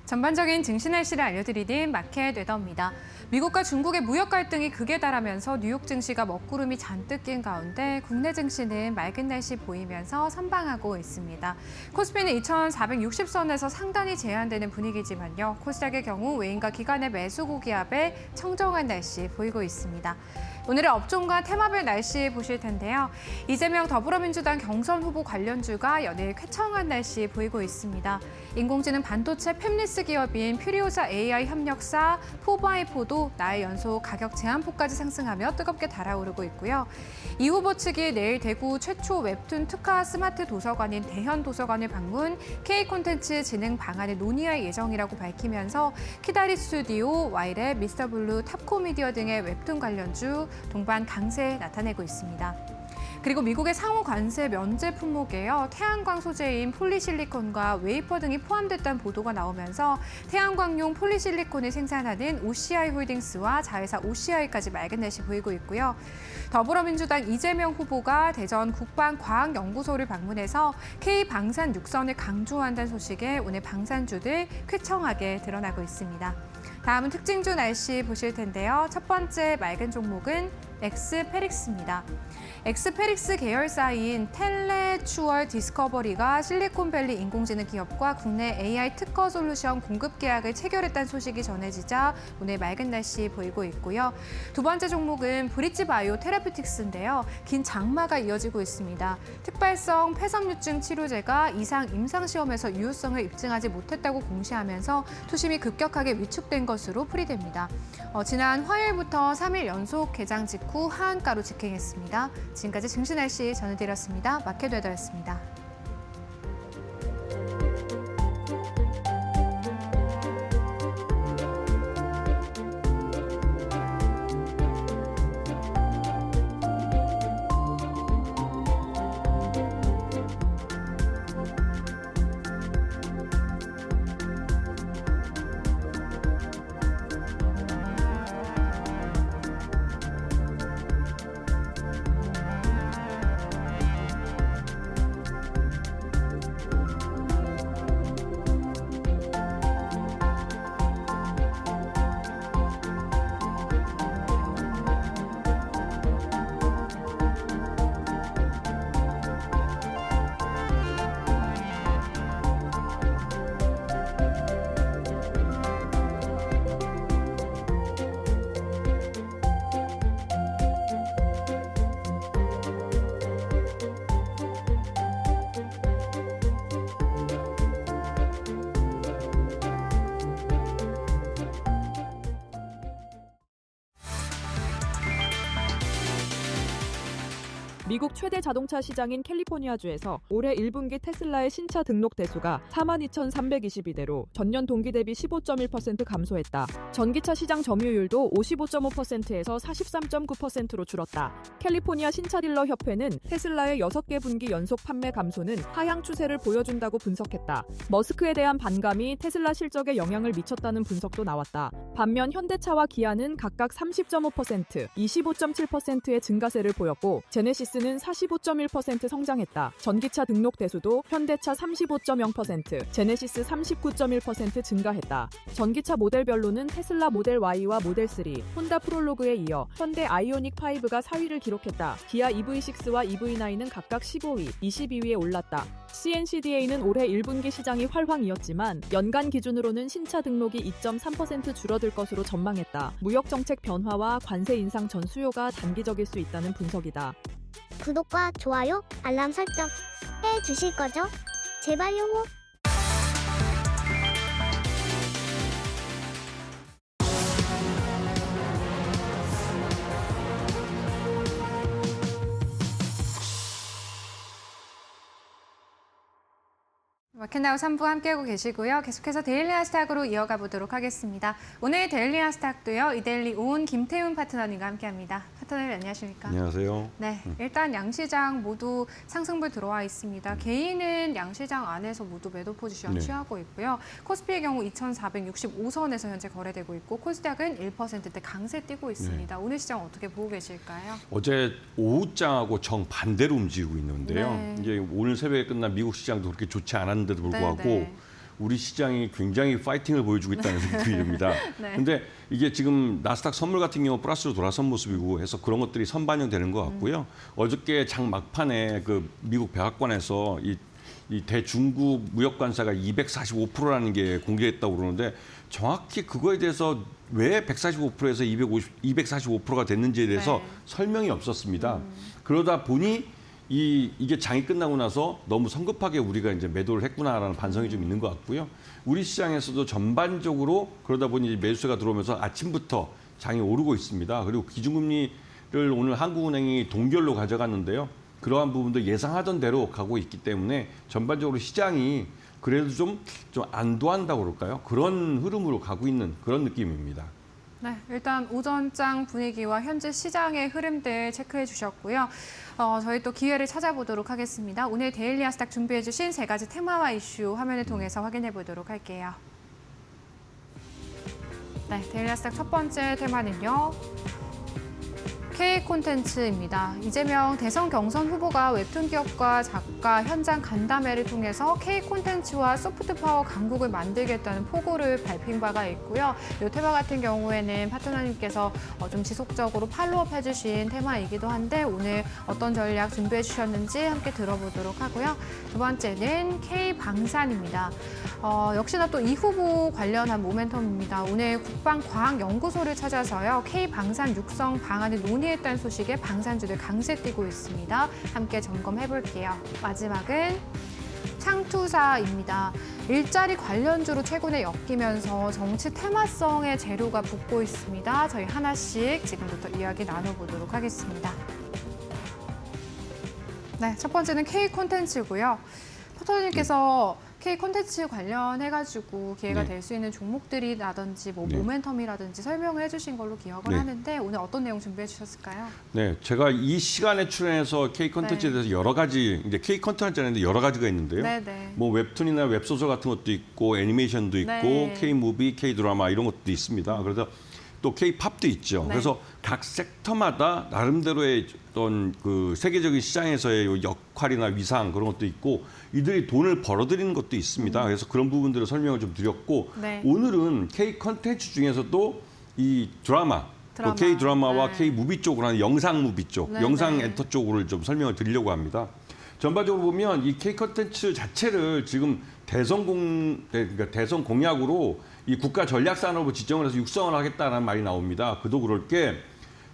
전반적인 증시 날씨를 알려드리는 마켓 웨더입니다. 미국과 중국의 무역 갈등이 극에 달하면서 뉴욕 증시가 먹구름이 잔뜩 낀 가운데 국내 증시는 맑은 날씨 보이면서 선방하고 있습니다. 코스피는 2,460선에서 상단이 제한되는 분위기지만요. 코스닥의 경우 외인과 기관의 매수 고기압에 청정한 날씨 보이고 있습니다. 오늘의 업종과 테마별 날씨 보실 텐데요. 이재명 더불어민주당 경선 후보 관련주가 연일 쾌청한 날씨 보이고 있습니다. 인공지능 반도체 팹리스 기업인 퓨리오사 AI 협력사 4x4도 나흘 연속 가격 제한폭까지 상승하며 뜨겁게 달아오르고 있고요. 이 후보 측이 내일 대구 최초 웹툰 특화 스마트 도서관인 대현 도서관을 방문, K 콘텐츠 진흥 방안을 논의할 예정이라고 밝히면서 키다리 스튜디오, 와이랩, 미스터블루, 탑코미디어 등의 웹툰 관련주 동반 강세 나타내고 있습니다. 그리고 미국의 상호 관세 면제 품목에요. 태양광 소재인 폴리실리콘과 웨이퍼 등이 포함됐다는 보도가 나오면서 태양광용 폴리실리콘을 생산하는 OCI 홀딩스와 자회사 OCI까지 맑은 날씨 보이고 있고요. 더불어민주당 이재명 후보가 대전 국방과학연구소를 방문해서 K방산 육선을 강조한다는 소식에 오늘 방산주들 쾌청하게 드러나고 있습니다. 다음은 특징주 날씨 보실 텐데요. 첫 번째 맑은 종목은 엑스페릭스입니다. 엑스페릭스 계열사인 텔레추얼 디스커버리가 실리콘밸리 인공지능 기업과 국내 AI 특허 솔루션 공급 계약을 체결했다는 소식이 전해지자 오늘 맑은 날씨 보이고 있고요. 두 번째 종목은 브릿지바이오 테라퓨틱스인데요. 긴 장마가 이어지고 있습니다. 특발성 폐섬유증 치료제가 이상 임상시험에서 유효성을 입증하지 못했다고 공시하면서 투심이 급격하게 위축된 것으로 풀이됩니다. 지난 화요일부터 3일 연속 개장 직후 하한가로 직행했습니다. 지금까지 증시 날씨 전해드렸습니다. 마켓 웨더였습니다. 미국 최대 자동차 시장인 캘리포니아주에서 올해 1분기 테슬라의 신차 등록 대수가 42,322대로 전년 동기 대비 15.1% 감소했다. 전기차 시장 점유율도 55.5%에서 43.9%로 줄었다. 캘리포니아 신차 딜러 협회는 테슬라의 6개 분기 연속 판매 감소는 하향 추세를 보여준다고 분석했다. 머스크에 대한 반감이 테슬라 실적에 영향을 미쳤다는 분석도 나왔다. 반면 현대차와 기아는 각각 30.5%, 25.7%의 증가세를 보였고 제네시스는 45.1% 성장했다. 전기차 등록 대수도 현대차 35.0%, 제네시스 39.1% 증가했다. 전기차 모델별로는 테슬라 모델 Y와 모델 3, 혼다 프롤로그에 이어 현대 아이오닉 5가 4위를 기록했다. 기아 EV6와 EV9은 각각 15위, 22위에 올랐다. CNCDA는 올해 1분기 시장이 활황이었지만 연간 기준으로는 신차 등록이 2.3% 줄어들 것으로 전망했다. 무역 정책 변화와 관세 인상 전 수요가 단기적일 수 있다는 분석이다. 구독과 좋아요, 알람 설정 해주실 거죠? 제발요. 마켓나우 3부 함께하고 계시고요. 계속해서 데일리 하스탁으로 이어가 보도록 하겠습니다. 오늘 데일리 하스탁도요. 이데일리 온 김태훈 파트너님과 함께합니다. 파트너님 안녕하십니까? 안녕하세요. 네, 일단 양시장 모두 상승불 들어와 있습니다. 개인은 양시장 안에서 모두 매도 포지션 취하고 있고요. 코스피의 경우 2,465선에서 현재 거래되고 있고 코스닥은 1%대 강세 띄고 있습니다. 오늘 시장 어떻게 보고 계실까요? 어제 오후장하고 정반대로 움직이고 있는데요. 네. 이제 오늘 새벽에 끝난 미국 시장도 그렇게 좋지 않았는데도 불구하고 우리 시장이 굉장히 파이팅을 보여주고 있다는 생각이 듭니다. 네. 근데 이게 지금 나스닥 선물 같은 경우 플러스로 돌아선 모습이고 해서 그런 것들이 선반영되는 것 같고요. 어저께 장 막판에 그 미국 백악관에서 이 대중국 무역 관세가 245%라는 게 공개했다고 그러는데 정확히 그거에 대해서 왜 145%에서 245%가 됐는지에 대해서 네. 설명이 없었습니다. 그러다 보니 이게 장이 끝나고 나서 너무 성급하게 우리가 이제 매도를 했구나라는 반성이 좀 있는 것 같고요. 우리 시장에서도 전반적으로 그러다 보니 매수세가 들어오면서 아침부터 장이 오르고 있습니다. 그리고 기준금리를 오늘 한국은행이 동결로 가져갔는데요. 그러한 부분도 예상하던 대로 가고 있기 때문에 전반적으로 시장이 그래도 좀 안도한다고 그럴까요? 그런 흐름으로 가고 있는 그런 느낌입니다. 네, 일단 오전장 분위기와 현재 시장의 흐름들 체크해 주셨고요. 저희 또 기회를 찾아보도록 하겠습니다. 오늘 데일리 아스닥 준비해 주신 세 가지 테마와 이슈 화면을 통해서 확인해 보도록 할게요. 네, 데일리 아스닥 첫 번째 테마는요. K 콘텐츠입니다. 이재명 대선 경선 후보가 웹툰 기업과 작가 현장 간담회를 통해서 K 콘텐츠와 소프트 파워 강국을 만들겠다는 포고를 밝힌 바가 있고요. 이 테마 같은 경우에는 파트너님께서 좀 지속적으로 팔로업 해주신 테마이기도 한데 오늘 어떤 전략 준비해 주셨는지 함께 들어보도록 하고요. 두 번째는 K 방산입니다. 역시나 또 이 후보 관련한 모멘텀입니다. 오늘 국방과학연구소를 찾아서요. K 방산 육성 방안을 논의했다는 소식에 방산주들 강세 띄고 있습니다. 함께 점검해 볼게요. 마지막은 창투사입니다. 일자리 관련주로 최근에 엮이면서 정치 테마성의 재료가 붙고 있습니다. 저희 하나씩 지금부터 이야기 나눠보도록 하겠습니다. 네, 첫 번째는 K 콘텐츠고요. 포터님께서 K 콘텐츠 관련해가지고 기회가 네. 될 수 있는 종목들이라든지 뭐 네. 모멘텀이라든지 설명을 해주신 걸로 기억을 네. 하는데 오늘 어떤 내용 준비해 주셨을까요? 네, 제가 이 시간에 출연해서 K 컨텐츠에 네. 대해서 여러 가지 이제 K 컨텐츠라는데 여러 가지가 있는데요. 네네. 뭐 웹툰이나 웹소설 같은 것도 있고 애니메이션도 있고 네. K 무비, K 드라마 이런 것도 있습니다. 그래서 또 K 팝도 있죠. 네. 그래서 각 섹터마다 나름대로의 어떤 그 세계적인 시장에서의 역할이나 위상 그런 것도 있고 이들이 돈을 벌어들이는 것도 있습니다. 그래서 그런 부분들을 설명을 좀 드렸고 네. 오늘은 K 컨텐츠 중에서도 이 드라마. 드라마. 또 K 드라마와 네. K 무비 쪽으로 하는 영상 무비 쪽, 네, 영상 네. 엔터 쪽으로 좀 설명을 드리려고 합니다. 전반적으로 보면 이 K 컨텐츠 자체를 지금 그러니까 대선 공약으로 이 국가 전략 산업으로 지정을 해서 육성을 하겠다는 말이 나옵니다. 그도 그럴 게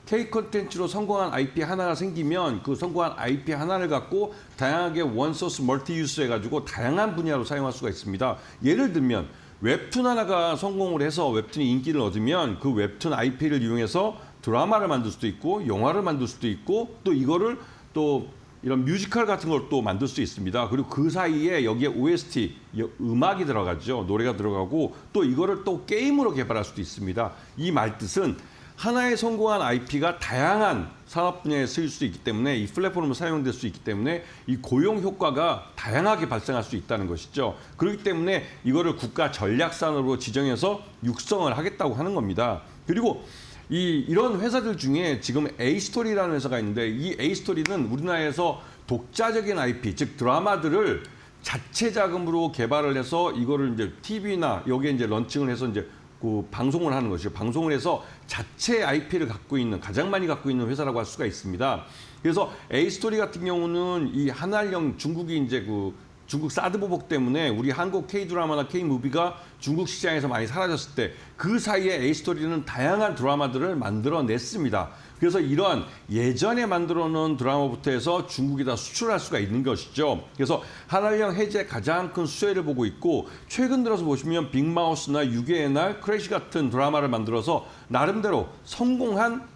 K 컨텐츠로 성공한 IP 하나가 생기면 그 성공한 IP 하나를 갖고 다양하게 원소스 멀티 유스 해가지고 다양한 분야로 사용할 수가 있습니다. 예를 들면 웹툰 하나가 성공을 해서 웹툰이 인기를 얻으면 그 웹툰 IP를 이용해서 드라마를 만들 수도 있고 영화를 만들 수도 있고 또 이거를 또 이런 뮤지컬 같은 걸 또 만들 수 있습니다. 그리고 그 사이에 여기에 OST, 음악이 들어가죠. 노래가 들어가고 또 이거를 또 게임으로 개발할 수도 있습니다. 이 말뜻은 하나의 성공한 IP가 다양한 산업 분야에 쓰일 수 있기 때문에 이 플랫폼으로 사용될 수 있기 때문에 이 고용 효과가 다양하게 발생할 수 있다는 것이죠. 그렇기 때문에 이거를 국가 전략 산업으로 지정해서 육성을 하겠다고 하는 겁니다. 그리고 이런 회사들 중에 지금 A스토리라는 회사가 있는데 이 A스토리는 우리나라에서 독자적인 IP, 즉 드라마들을 자체 자금으로 개발을 해서 이거를 이제 TV나 여기에 이제 런칭을 해서 이제 그 방송을 하는 것이죠. 방송을 해서 자체 IP를 갖고 있는 가장 많이 갖고 있는 회사라고 할 수가 있습니다. 그래서 A스토리 같은 경우는 이 한알령 중국이 이제 그 중국 사드 보복 때문에 우리 한국 K-드라마나 K-무비가 중국 시장에서 많이 사라졌을 때 그 사이에 A스토리는 다양한 드라마들을 만들어냈습니다. 그래서 이러한 예전에 만들어놓은 드라마부터 해서 중국에다 수출할 수가 있는 것이죠. 그래서 한알령 해제 가장 큰 수혜를 보고 있고 최근 들어서 보시면 빅마우스나 유괴의 날, 크래시 같은 드라마를 만들어서 나름대로 성공한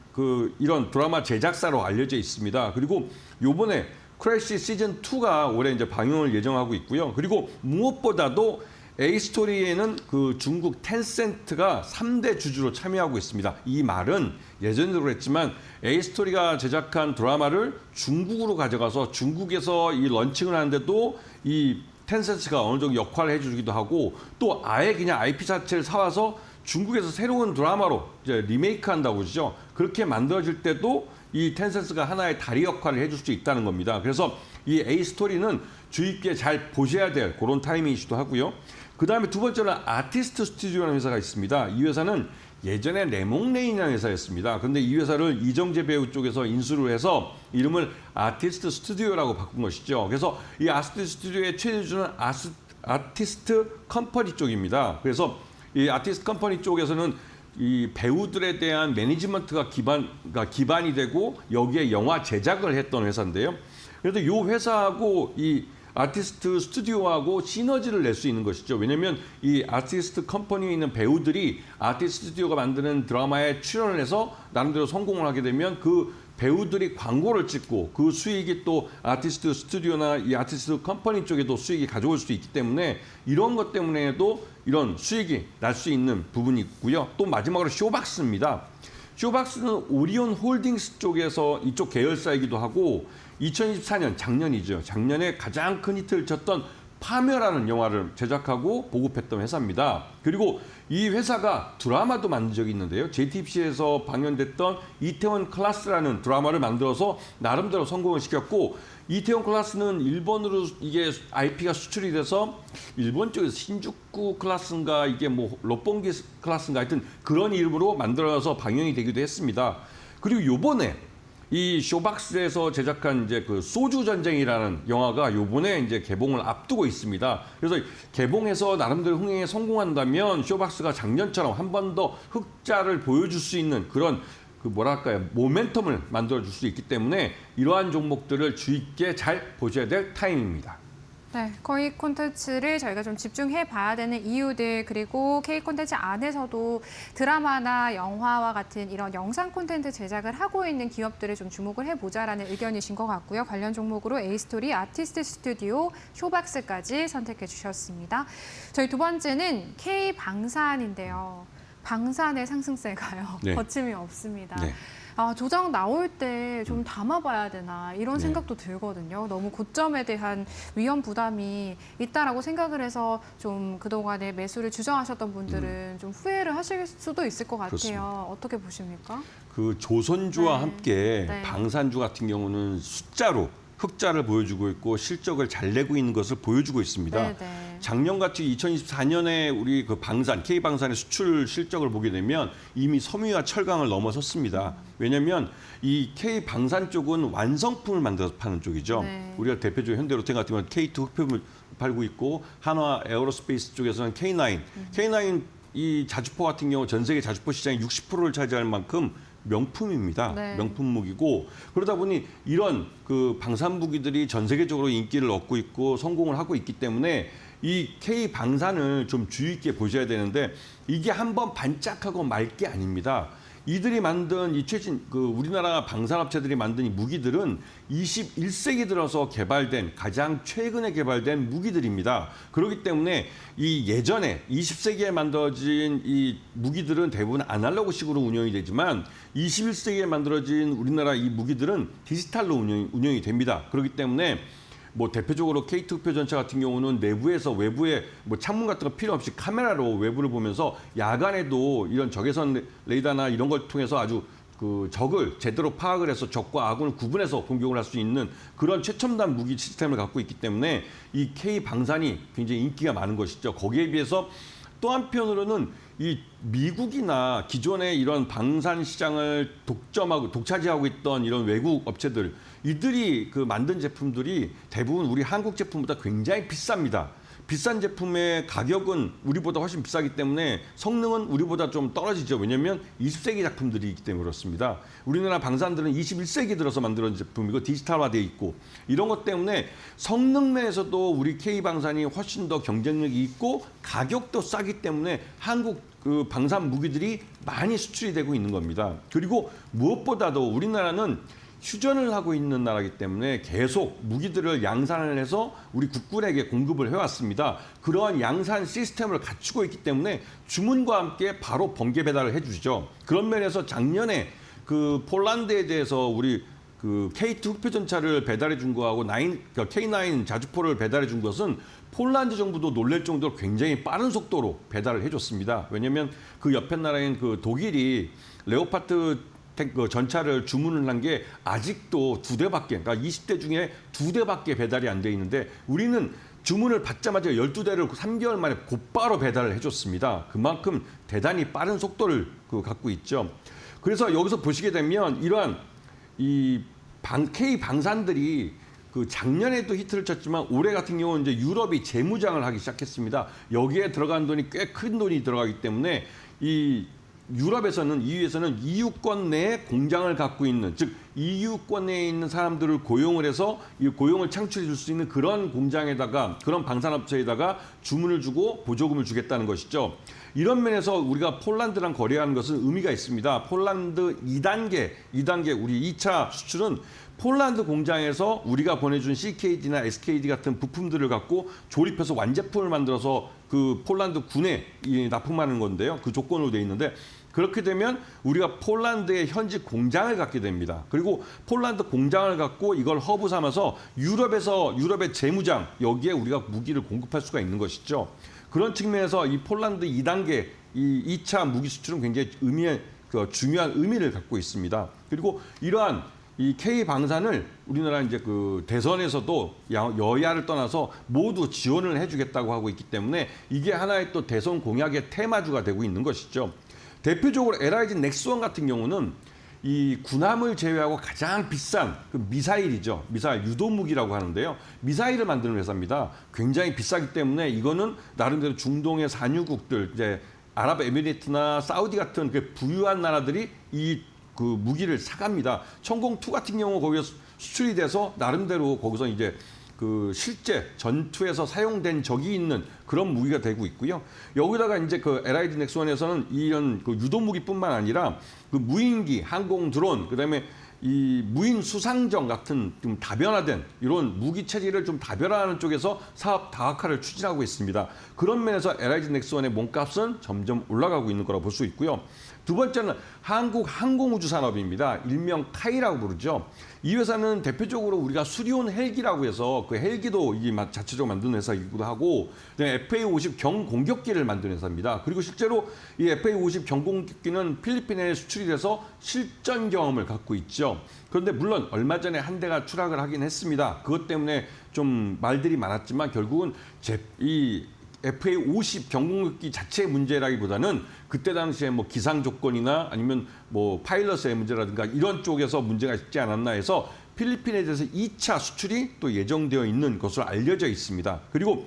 이런 드라마 제작사로 알려져 있습니다. 그리고 요번에 크래시 시즌 2가 올해 이제 방영을 예정하고 있고요. 그리고 무엇보다도 A스토리에는 그 중국 텐센트가 3대 주주로 참여하고 있습니다. 이 말은 예전에도 그랬지만 A스토리가 제작한 드라마를 중국으로 가져가서 중국에서 이 런칭을 하는데도 이 텐센트가 어느 정도 역할을 해주기도 하고 또 아예 그냥 IP 자체를 사와서 중국에서 새로운 드라마로 이제 리메이크 한다고 그러죠. 그렇게 만들어질 때도 이 텐센스가 하나의 다리 역할을 해줄 수 있다는 겁니다. 그래서 이 A스토리는 주의 깊게 잘 보셔야 될 그런 타이밍이기도 하고요. 그다음에 두 번째는 아티스트 스튜디오라는 회사가 있습니다. 이 회사는 예전에 레몽레인이라는 회사였습니다. 그런데 이 회사를 이정재 배우 쪽에서 인수를 해서 이름을 아티스트 스튜디오라고 바꾼 것이죠. 그래서 이 아티스트 스튜디오의 최대주는 아티스트 컴퍼니 쪽입니다. 그래서 이 아티스트 컴퍼니 쪽에서는 이 배우들에 대한 매니지먼트가 기반이 되고 여기에 영화 제작을 했던 회사인데요. 그래서 이 회사하고 이 아티스트 스튜디오하고 시너지를 낼 수 있는 것이죠. 왜냐하면 이 아티스트 컴퍼니에 있는 배우들이 아티스트 스튜디오가 만드는 드라마에 출연을 해서 나름대로 성공을 하게 되면 그 배우들이 광고를 찍고 그 수익이 또 아티스트 스튜디오나 이 아티스트 컴퍼니 쪽에도 수익이 가져올 수 있기 때문에 이런 것 때문에도 이런 수익이 날 수 있는 부분이 있고요. 또 마지막으로 쇼박스입니다. 쇼박스는 오리온 홀딩스 쪽에서 이쪽 계열사이기도 하고 2024년 작년이죠. 작년에 가장 큰 히트를 쳤던 파멸하는 영화를 제작하고 보급했던 회사입니다. 그리고 이 회사가 드라마도 만든 적이 있는데요. JTBC에서 방영됐던 이태원 클라스라는 드라마를 만들어서 나름대로 성공을 시켰고 이태원 클라스는 일본으로 이게 IP가 수출이 돼서 일본 쪽에서 신주쿠 클라스인가 이게 뭐 롯본기 클라스인가 하여튼 그런 이름으로 만들어서 방영이 되기도 했습니다. 그리고 요번에 이 쇼박스에서 제작한 이제 그 소주 전쟁이라는 영화가 요번에 이제 개봉을 앞두고 있습니다. 그래서 개봉해서 나름대로 흥행에 성공한다면 쇼박스가 작년처럼 한 번 더 흑자를 보여줄 수 있는 그런 그 뭐랄까요 모멘텀을 만들어줄 수 있기 때문에 이러한 종목들을 주의 있게 잘 보셔야 될 타임입니다. 네, K 콘텐츠를 저희가 좀 집중해 봐야 되는 이유들 그리고 K 콘텐츠 안에서도 드라마나 영화와 같은 이런 영상 콘텐츠 제작을 하고 있는 기업들을 좀 주목을 해보자라는 의견이신 것 같고요. 관련 종목으로 A스토리, 아티스트 스튜디오, 쇼박스까지 선택해 주셨습니다. 저희 두 번째는 K 방산인데요. 방산의 상승세가요. 네. 거침이 없습니다. 네. 조정 나올 때 좀 담아봐야 되나 이런 네. 생각도 들거든요. 너무 고점에 대한 위험 부담이 있다라고 생각을 해서 좀 그동안에 매수를 주저하셨던 분들은 좀 후회를 하실 수도 있을 것 같아요. 그렇습니다. 어떻게 보십니까? 그 조선주와 네. 함께 네. 방산주 같은 경우는 숫자로 흑자를 보여주고 있고 실적을 잘 내고 있는 것을 보여주고 있습니다. 네네. 작년같이 2024년에 우리 그 방산, K방산의 수출 실적을 보게 되면 이미 섬유와 철강을 넘어섰습니다. 왜냐하면 이 K방산 쪽은 완성품을 만들어서 파는 쪽이죠. 네. 우리가 대표적으로 현대로템 같은 경우는 K2 흑표를 팔고 있고 한화 에어로스페이스 쪽에서는 K9. K9 이 자주포 같은 경우 전 세계 자주포 시장의 60%를 차지할 만큼 명품입니다. 네. 명품 무기고 그러다 보니 이런 그 방산 무기들이 전 세계적으로 인기를 얻고 있고 성공을 하고 있기 때문에 이 K 방산을 좀 주의 있게 보셔야 되는데 이게 한번 반짝하고 말 게 아닙니다. 이들이 만든 이 최신 그 우리나라 방산업체들이 만든 이 무기들은 21세기 들어서 개발된 가장 최근에 개발된 무기들입니다. 그렇기 때문에 이 예전에 20세기에 만들어진 이 무기들은 대부분 아날로그식으로 운영이 되지만 21세기에 만들어진 우리나라 이 무기들은 디지털로 운영이 됩니다. 그렇기 때문에 뭐 대표적으로 K2 흑표 전차 같은 경우는 내부에서 외부에 뭐 창문 같은 거 필요 없이 카메라로 외부를 보면서 야간에도 이런 적외선 레이더나 이런 걸 통해서 아주 그 적을 제대로 파악을 해서 적과 아군을 구분해서 공격을 할 수 있는 그런 최첨단 무기 시스템을 갖고 있기 때문에 이 K 방산이 굉장히 인기가 많은 것이죠. 거기에 비해서 또 한편으로는 이 미국이나 기존의 이런 방산 시장을 독차지하고 있던 이런 외국 업체들 이들이 그 만든 제품들이 대부분 우리 한국 제품보다 굉장히 비쌉니다. 비싼 제품의 가격은 우리보다 훨씬 비싸기 때문에 성능은 우리보다 좀 떨어지죠. 왜냐하면 20세기 작품들이기 때문에 그렇습니다. 우리나라 방산들은 21세기 들어서 만들어진 제품이고 디지털화되어 있고 이런 것 때문에 성능 면에서도 우리 K방산이 훨씬 더 경쟁력이 있고 가격도 싸기 때문에 한국 그 방산 무기들이 많이 수출이 되고 있는 겁니다. 그리고 무엇보다도 우리나라는 휴전을 하고 있는 나라이기 때문에 계속 무기들을 양산을 해서 우리 국군에게 공급을 해왔습니다. 그러한 양산 시스템을 갖추고 있기 때문에 주문과 함께 바로 번개 배달을 해주죠. 그런 면에서 작년에 그 폴란드에 대해서 우리 그 K2 흑표 전차를 배달해 준 거하고 K9 자주포를 배달해 준 것은 폴란드 정부도 놀랄 정도로 굉장히 빠른 속도로 배달을 해줬습니다. 왜냐하면 그 옆에 나라인 그 독일이 레오파트 그 전차를 주문을 한 게 아직도 2대밖에, 그러니까 20대 중에 2대밖에 배달이 안 돼 있는데 우리는 주문을 받자마자 12대를 3개월 만에 곧바로 배달을 해줬습니다. 그만큼 대단히 빠른 속도를 갖고 있죠. 그래서 여기서 보시게 되면 이러한 K 방산들이 작년에도 히트를 쳤지만 올해 같은 경우는 이제 유럽이 재무장을 하기 시작했습니다. 여기에 들어간 돈이 꽤 큰 돈이 들어가기 때문에 이 유럽에서는 EU에서는 EU권 내에 공장을 갖고 있는, 즉 EU권 내에 있는 사람들을 고용을 해서 이 고용을 창출해 줄 수 있는 그런 공장에다가, 그런 방산업체에다가 주문을 주고 보조금을 주겠다는 것이죠. 이런 면에서 우리가 폴란드랑 거래하는 것은 의미가 있습니다. 폴란드 2단계 우리 2차 수출은 폴란드 공장에서 우리가 보내준 CKD나 SKD 같은 부품들을 갖고 조립해서 완제품을 만들어서 그 폴란드 군에 납품하는 건데요. 그 조건으로 돼 있는데, 그렇게 되면 우리가 폴란드의 현지 공장을 갖게 됩니다. 그리고 폴란드 공장을 갖고 이걸 허브 삼아서 유럽의 재무장, 여기에 우리가 무기를 공급할 수가 있는 것이죠. 그런 측면에서 이 폴란드 2단계, 이 2차 무기 수출은 굉장히 중요한 의미를 갖고 있습니다. 그리고 이러한 이 K 방산을 우리나라 이제 대선에서도 여야를 떠나서 모두 지원을 해주겠다고 하고 있기 때문에 이게 하나의 또 대선 공약의 테마주가 되고 있는 것이죠. 대표적으로 LIG 넥스원 같은 경우는 이 군함을 제외하고 가장 비싼 미사일이죠. 미사일 유도무기라고 하는데요. 미사일을 만드는 회사입니다. 굉장히 비싸기 때문에 이거는 나름대로 중동의 산유국들, 이제 아랍에미리트나 사우디 같은 부유한 나라들이 이 무기를 사갑니다. 천공2 같은 경우 거기서 수출이 돼서 나름대로 거기서 이제 실제 전투에서 사용된 적이 있는 그런 무기가 되고 있고요. 여기다가 이제 LIG 넥스원에서는 이런 유도무기뿐만 아니라 무인기, 항공 드론, 그다음에 이 무인 수상정 같은 좀 다변화된 이런 무기 체질을 좀 다변화하는 쪽에서 사업 다각화를 추진하고 있습니다. 그런 면에서 LIG 넥스원의 몸값은 점점 올라가고 있는 거라고 볼 수 있고요. 두 번째는 한국 항공우주 산업입니다. 일명 카이라고 부르죠. 이 회사는 대표적으로 우리가 수리온 헬기라고 해서 그 헬기도 이게 자체적으로 만드는 회사이기도 하고, FA-50 경공격기를 만드는 회사입니다. 그리고 실제로 이 FA-50 경공격기는 필리핀에 수출이 돼서 실전 경험을 갖고 있죠. 그런데 물론 얼마 전에 한 대가 추락을 하긴 했습니다. 그것 때문에 좀 말들이 많았지만 결국은 이 FA-50 경공격기 자체의 문제라기보다는 그때 당시에 뭐 기상 조건이나 아니면 뭐 파일럿의 문제라든가 이런 쪽에서 문제가 있지 않았나 해서 필리핀에 대해서 2차 수출이 또 예정되어 있는 것으로 알려져 있습니다. 그리고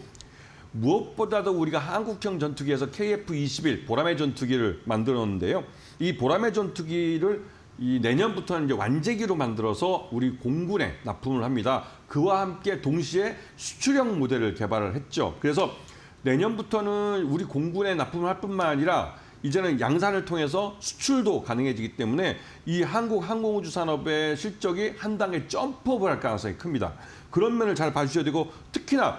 무엇보다도 우리가 한국형 전투기에서 KF-21 보라매 전투기를 만들었는데요. 이 보라매 전투기를 이 내년부터는 이제 완제기로 만들어서 우리 공군에 납품을 합니다. 그와 함께 동시에 수출형 모델을 개발을 했죠. 그래서 내년부터는 우리 공군에 납품을 할 뿐만 아니라 이제는 양산을 통해서 수출도 가능해지기 때문에 이 한국 항공우주 산업의 실적이 한 단계 점프업을 할 가능성이 큽니다. 그런 면을 잘 봐주셔야 되고, 특히나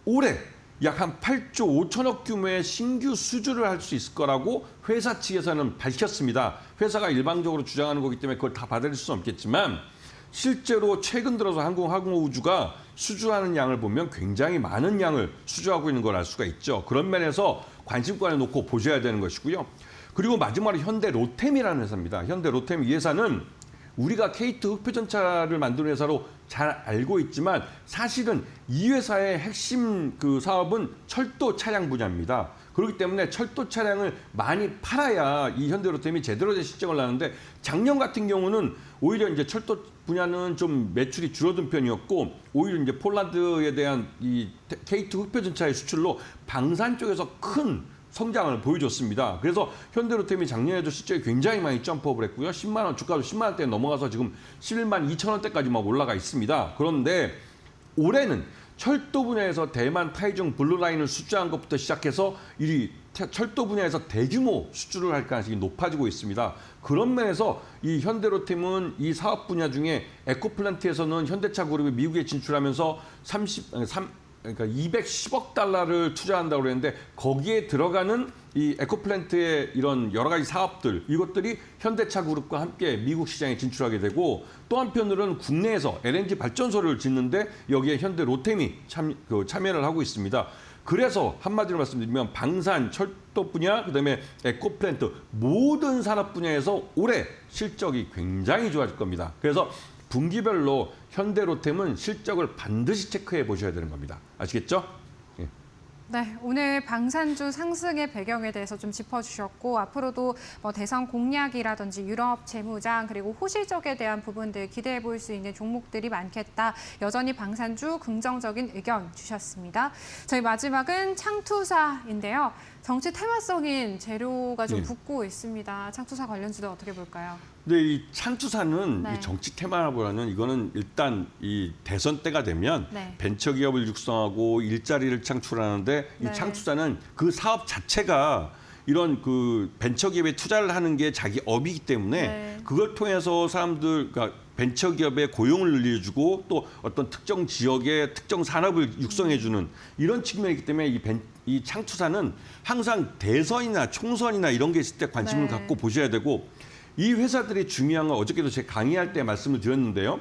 올해 약 한 8조 5천억 규모의 신규 수주를 할 수 있을 거라고 회사 측에서는 밝혔습니다. 회사가 일방적으로 주장하는 거기 때문에 그걸 다 받아들일 수는 없겠지만 실제로 최근 들어서 항공우주가 수주하는 양을 보면 굉장히 많은 양을 수주하고 있는 걸 알 수가 있죠. 그런 면에서 관심권에 놓고 보셔야 되는 것이고요. 그리고 마지막으로 현대 로템이라는 회사입니다. 현대 로템 이 회사는 우리가 K2 흑표전차를 만드는 회사로 잘 알고 있지만 사실은 이 회사의 핵심 사업은 철도 차량 분야입니다. 그렇기 때문에 철도 차량을 많이 팔아야 이 현대로템이 제대로 된 실적을 나는데, 작년 같은 경우는 오히려 이제 철도 분야는 좀 매출이 줄어든 편이었고, 오히려 이제 폴란드에 대한 이 K2 흑표전차의 수출로 방산 쪽에서 큰 성장을 보여줬습니다. 그래서 현대로템이 작년에도 실적이 굉장히 많이 점프업을 했고요. 10만 원, 주가도 10만 원대에 넘어가서 지금 11만 2천 원대까지 막 올라가 있습니다. 그런데 올해는 철도 분야에서 대만 타이중 블루라인을 수주한 것부터 시작해서 이 철도 분야에서 대규모 수주를 할 가능성이 높아지고 있습니다. 그런 면에서 이 현대로템은 이 사업 분야 중에 에코플랜트에서는 현대차 그룹이 미국에 진출하면서 210억 달러를 투자한다고 그랬는데, 거기에 들어가는 이 에코플랜트의 이런 여러 가지 사업들, 이것들이 현대차 그룹과 함께 미국 시장에 진출하게 되고, 또 한편으로는 국내에서 LNG 발전소를 짓는데 여기에 현대 로템이 참여를 하고 있습니다. 그래서 한마디로 말씀드리면 방산, 철도 분야, 그다음에 에코플랜트 모든 산업 분야에서 올해 실적이 굉장히 좋아질 겁니다. 그래서 분기별로 현대로템은 실적을 반드시 체크해 보셔야 되는 겁니다. 아시겠죠? 네, 오늘 방산주 상승의 배경에 대해서 좀 짚어주셨고 앞으로도 뭐 대선 공약이라든지 유럽 재무장 그리고 호실적에 대한 부분들 기대해 볼 수 있는 종목들이 많겠다. 여전히 방산주 긍정적인 의견 주셨습니다. 저희 마지막은 창투사인데요. 정치 테마성인 재료가 좀 네. 붙고 있습니다. 창투사 관련주도 어떻게 볼까요? 근데 이 창투사는 네. 이 정치 테마라보다는 이거는 일단 이 대선 때가 되면 네. 벤처 기업을 육성하고 일자리를 창출하는데 네. 이 창투사는 그 사업 자체가 이런 그 벤처 기업에 투자를 하는 게 자기 업이기 때문에 네. 그걸 통해서 사람들 그러니까 벤처 기업의 고용을 늘려주고 또 어떤 특정 지역의 특정 산업을 육성해주는 이런 측면이기 때문에 이 창투사는 항상 대선이나 총선이나 이런 게 있을 때 관심을 네. 갖고 보셔야 되고 이 회사들이 중요한 건 어저께도 제가 강의할 때 말씀을 드렸는데요.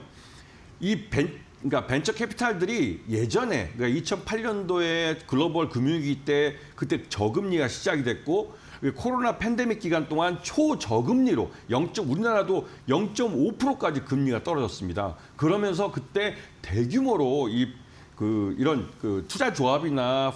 그러니까 벤처 캐피탈들이 예전에 그러니까 2008년도에 글로벌 금융위기 때 그때 저금리가 시작이 됐고 코로나 팬데믹 기간 동안 초저금리로 우리나라도 0.5%까지 금리가 떨어졌습니다. 그러면서 그때 대규모로 이런 투자 조합이나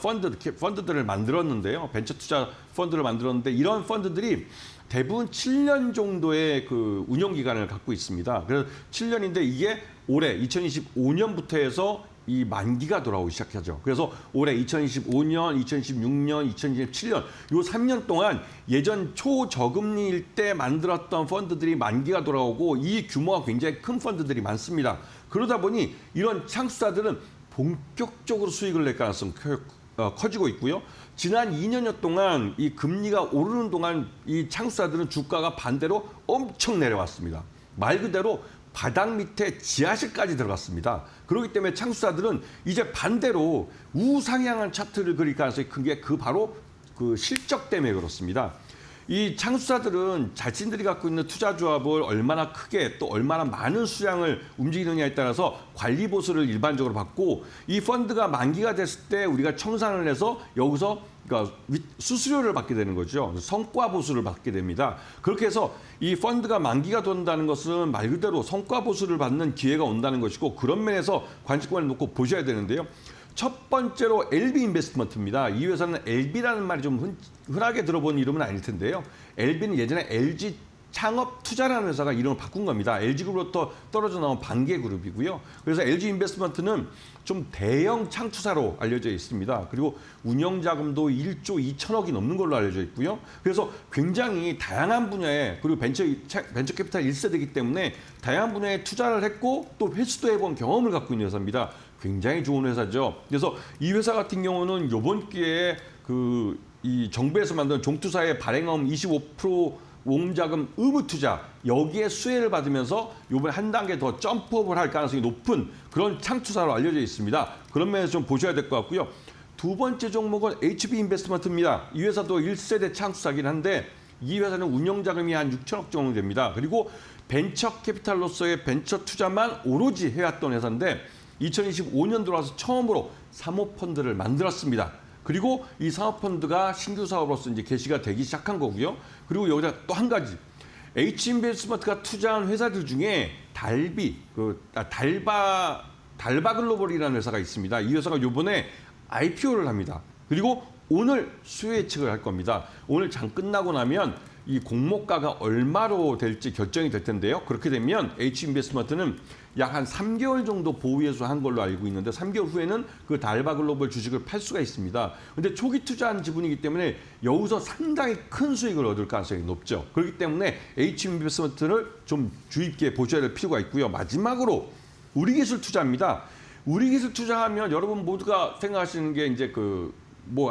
펀드들을 만들었는데요. 벤처 투자 펀드를 만들었는데 이런 펀드들이 대부분 7년 정도의 그 운영 기간을 갖고 있습니다. 그래서 7년인데 이게 올해 2025년부터 해서 이 만기가 돌아오기 시작하죠. 그래서 올해 2025년, 2026년, 2027년 요 3년 동안 예전 초저금리일 때 만들었던 펀드들이 만기가 돌아오고 이 규모가 굉장히 큰 펀드들이 많습니다. 그러다 보니 이런 창수사들은 본격적으로 수익을 낼 가능성이 커지고 있고요. 지난 2년여 동안 이 금리가 오르는 동안 이 창수사들은 주가가 반대로 엄청 내려왔습니다. 말 그대로 바닥 밑에 지하실까지 들어갔습니다. 그렇기 때문에 창수사들은 이제 반대로 우상향한 차트를 그릴 가능성이 큰 게 바로 그 실적 때문에 그렇습니다. 이 창수사들은 자신들이 갖고 있는 투자 조합을 얼마나 크게 또 얼마나 많은 수량을 움직이느냐에 따라서 관리 보수를 일반적으로 받고 이 펀드가 만기가 됐을 때 우리가 청산을 해서 여기서 그러니까 수수료를 받게 되는 거죠. 성과 보수를 받게 됩니다. 그렇게 해서 이 펀드가 만기가 돈다는 것은 말 그대로 성과 보수를 받는 기회가 온다는 것이고 그런 면에서 관심권을 놓고 보셔야 되는데요. 첫 번째로 LB 인베스트먼트입니다. 이 회사는 LB라는 말이 좀 흔하게 들어본 이름은 아닐 텐데요. LB는 예전에 LG 창업 투자라는 회사가 이름을 바꾼 겁니다. LG그룹부터 떨어져 나온 반개 그룹이고요. 그래서 LG 인베스트먼트는 좀 대형 창투사로 알려져 있습니다. 그리고 운영 자금도 1조 2천억이 넘는 걸로 알려져 있고요. 그래서 굉장히 다양한 분야에 그리고 벤처 캐피탈 1세대이기 때문에 다양한 분야에 투자를 했고 또 회수도 해본 경험을 갖고 있는 회사입니다. 굉장히 좋은 회사죠. 그래서 이 회사 같은 경우는 이번 기회에 이 정부에서 만든 종투사의 발행업 25% 모금자금 의무 투자 여기에 수혜를 받으면서 이번에 한 단계 더 점프업을 할 가능성이 높은 그런 창투사로 알려져 있습니다. 그런 면에서 좀 보셔야 될 것 같고요. 두 번째 종목은 HB 인베스트먼트입니다. 이 회사도 1세대 창투사긴 한데 이 회사는 운영 자금이 한 6천억 정도 됩니다. 그리고 벤처 캐피탈로서의 벤처 투자만 오로지 해왔던 회사인데 2025년 들어와서 처음으로 사모펀드를 만들었습니다. 그리고 이 사모펀드가 신규 사업으로서 이제 개시가 되기 시작한 거고요. 그리고 여기다 또 한 가지 H인베스트먼트가 투자한 회사들 중에 달바 글로벌이라는 회사가 있습니다. 이 회사가 이번에 IPO를 합니다. 그리고 오늘 수요 예측을 할 겁니다. 오늘 장 끝나고 나면 이 공모가가 얼마로 될지 결정이 될 텐데요. 그렇게 되면 H인베스트먼트는 약 한 3개월 정도 보유해소한 걸로 알고 있는데 3개월 후에는 그 달바 글로벌 주식을 팔 수가 있습니다. 그런데 초기 투자한 지분이기 때문에 여기서 상당히 큰 수익을 얻을 가능성이 높죠. 그렇기 때문에 H인베스트먼트를 좀 주의 깊게 보셔야 될 필요가 있고요. 마지막으로 우리기술 투자입니다. 우리기술 투자하면 여러분 모두가 생각하시는 게 이제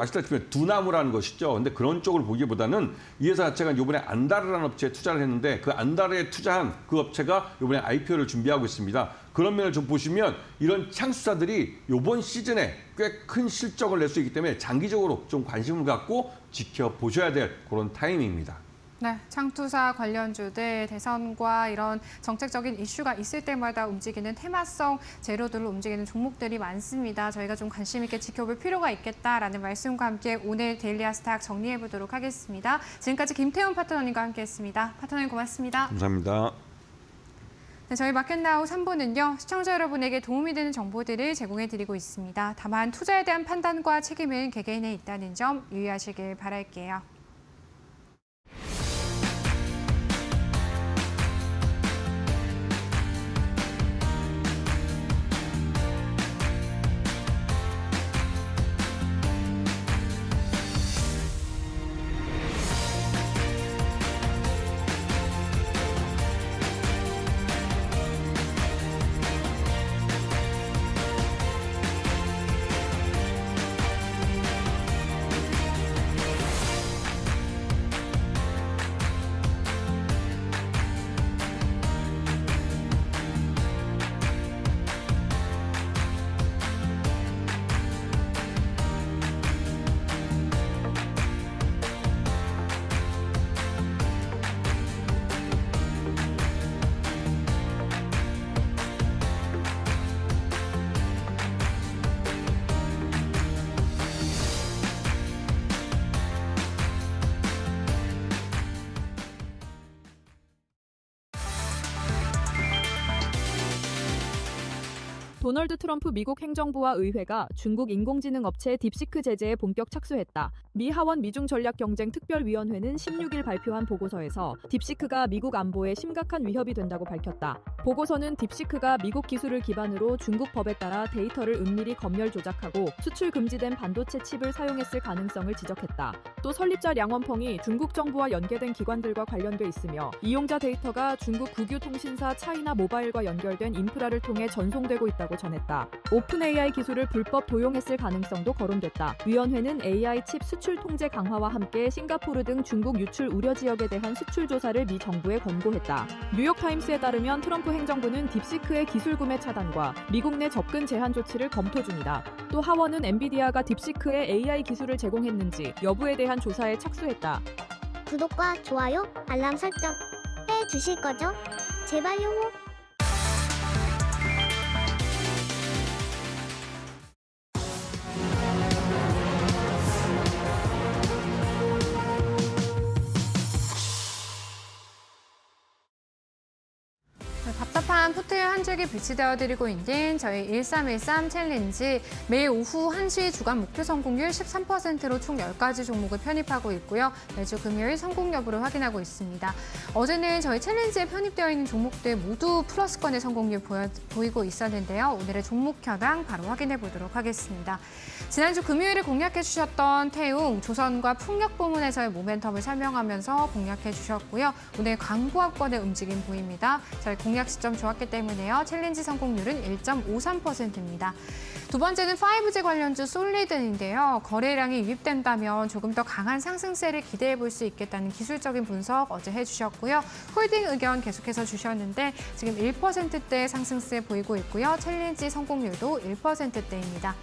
아시다시피 두나무라는 것이죠. 근데 그런 쪽을 보기보다는 이 회사 자체가 이번에 안다르라는 업체에 투자를 했는데 그 안다르에 투자한 그 업체가 이번에 IPO를 준비하고 있습니다. 그런 면을 좀 보시면 이런 창수사들이 이번 시즌에 꽤 큰 실적을 낼 수 있기 때문에 장기적으로 좀 관심을 갖고 지켜보셔야 될 그런 타이밍입니다. 네, 창투사 관련주들 대선과 이런 정책적인 이슈가 있을 때마다 움직이는 테마성 재료들로 움직이는 종목들이 많습니다. 저희가 좀 관심 있게 지켜볼 필요가 있겠다라는 말씀과 함께 오늘 데일리 아스탁 정리해 보도록 하겠습니다. 지금까지 김태훈 파트너님과 함께했습니다. 파트너님 고맙습니다. 감사합니다. 네, 저희 마켓나우 3부는요. 시청자 여러분에게 도움이 되는 정보들을 제공해드리고 있습니다. 다만 투자에 대한 판단과 책임은 개개인에 있다는 점 유의하시길 바랄게요. 도널드 트럼프 미국 행정부와 의회가 중국 인공지능 업체 딥시크 제재에 본격 착수했다. 미 하원 미중 전략 경쟁 특별위원회는 16일 발표한 보고서에서 딥시크가 미국 안보에 심각한 위협이 된다고 밝혔다. 보고서는 딥시크가 미국 기술을 기반으로 중국 법에 따라 데이터를 은밀히 검열 조작하고 수출 금지된 반도체 칩을 사용했을 가능성을 지적했다. 또 설립자 량원펑이 중국 정부와 연계된 기관들과 관련돼 있으며 이용자 데이터가 중국 국유 통신사 차이나 모바일과 연결된 인프라를 통해 전송되고 있다고 전했다. 오픈 AI 기술을 불법 도용했을 가능성도 거론됐다. 위원회는 AI 칩 수출 통제 강화와 함께 싱가포르 등 중국 유출 우려 지역에 대한 수출 조사를 미 정부에 권고했다. 뉴욕타임스에 따르면 트럼프 행정부는 딥시크의 기술 구매 차단과 미국 내 접근 제한 조치를 검토 중이다. 또 하원은 엔비디아가 딥시크에 AI 기술을 제공했는지 여부에 대한 조사에 착수했다. 구독과 좋아요, 알람 설정 해주실 거죠? 제발요. 답답한 포트에 한 줄기 빛이 되어드리고 있는 저희 1313 챌린지 매일 오후 1시 주간 목표 성공률 13%로 총 10가지 종목을 편입하고 있고요. 매주 금요일 성공 여부를 확인하고 있습니다. 어제는 저희 챌린지에 편입되어 있는 종목들 모두 플러스권의 성공률 보이고 있었는데요. 오늘의 종목 현황 바로 확인해 보도록 하겠습니다. 지난주 금요일에 공략해 주셨던 태웅, 조선과 풍력 부문에서의 모멘텀을 설명하면서 공략해 주셨고요. 오늘 광부합권의 움직임 보입니다. 저희 공략 시점 좋았기 때문에요. 챌린지 성공률은 1.53%입니다. 두 번째는 5G 관련주 솔리든인데요. 거래량이 유입된다면 조금 더 강한 상승세를 기대해 볼 수 있겠다는 기술적인 분석 어제 해주셨고요. 홀딩 의견 계속해서 주셨는데 지금 1%대 상승세 보이고 있고요. 챌린지 성공률도 1%대입니다.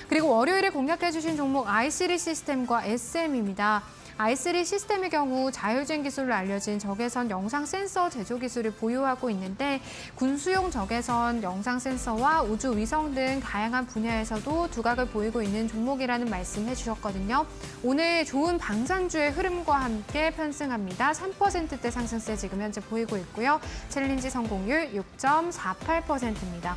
그리고 월요일에 공략해주신 종목 i3 시스템과 SM입니다. i3 시스템의 경우 자율주행 기술로 알려진 적외선 영상 센서 제조 기술을 보유하고 있는데 군수용 적외선 영상 센서와 우주 위성 등 다양한 분야에서도 두각을 보이고 있는 종목이라는 말씀 해주셨거든요. 오늘 좋은 방산주의 흐름과 함께 편승합니다. 3%대 상승세 지금 현재 보이고 있고요. 챌린지 성공률 6.48%입니다.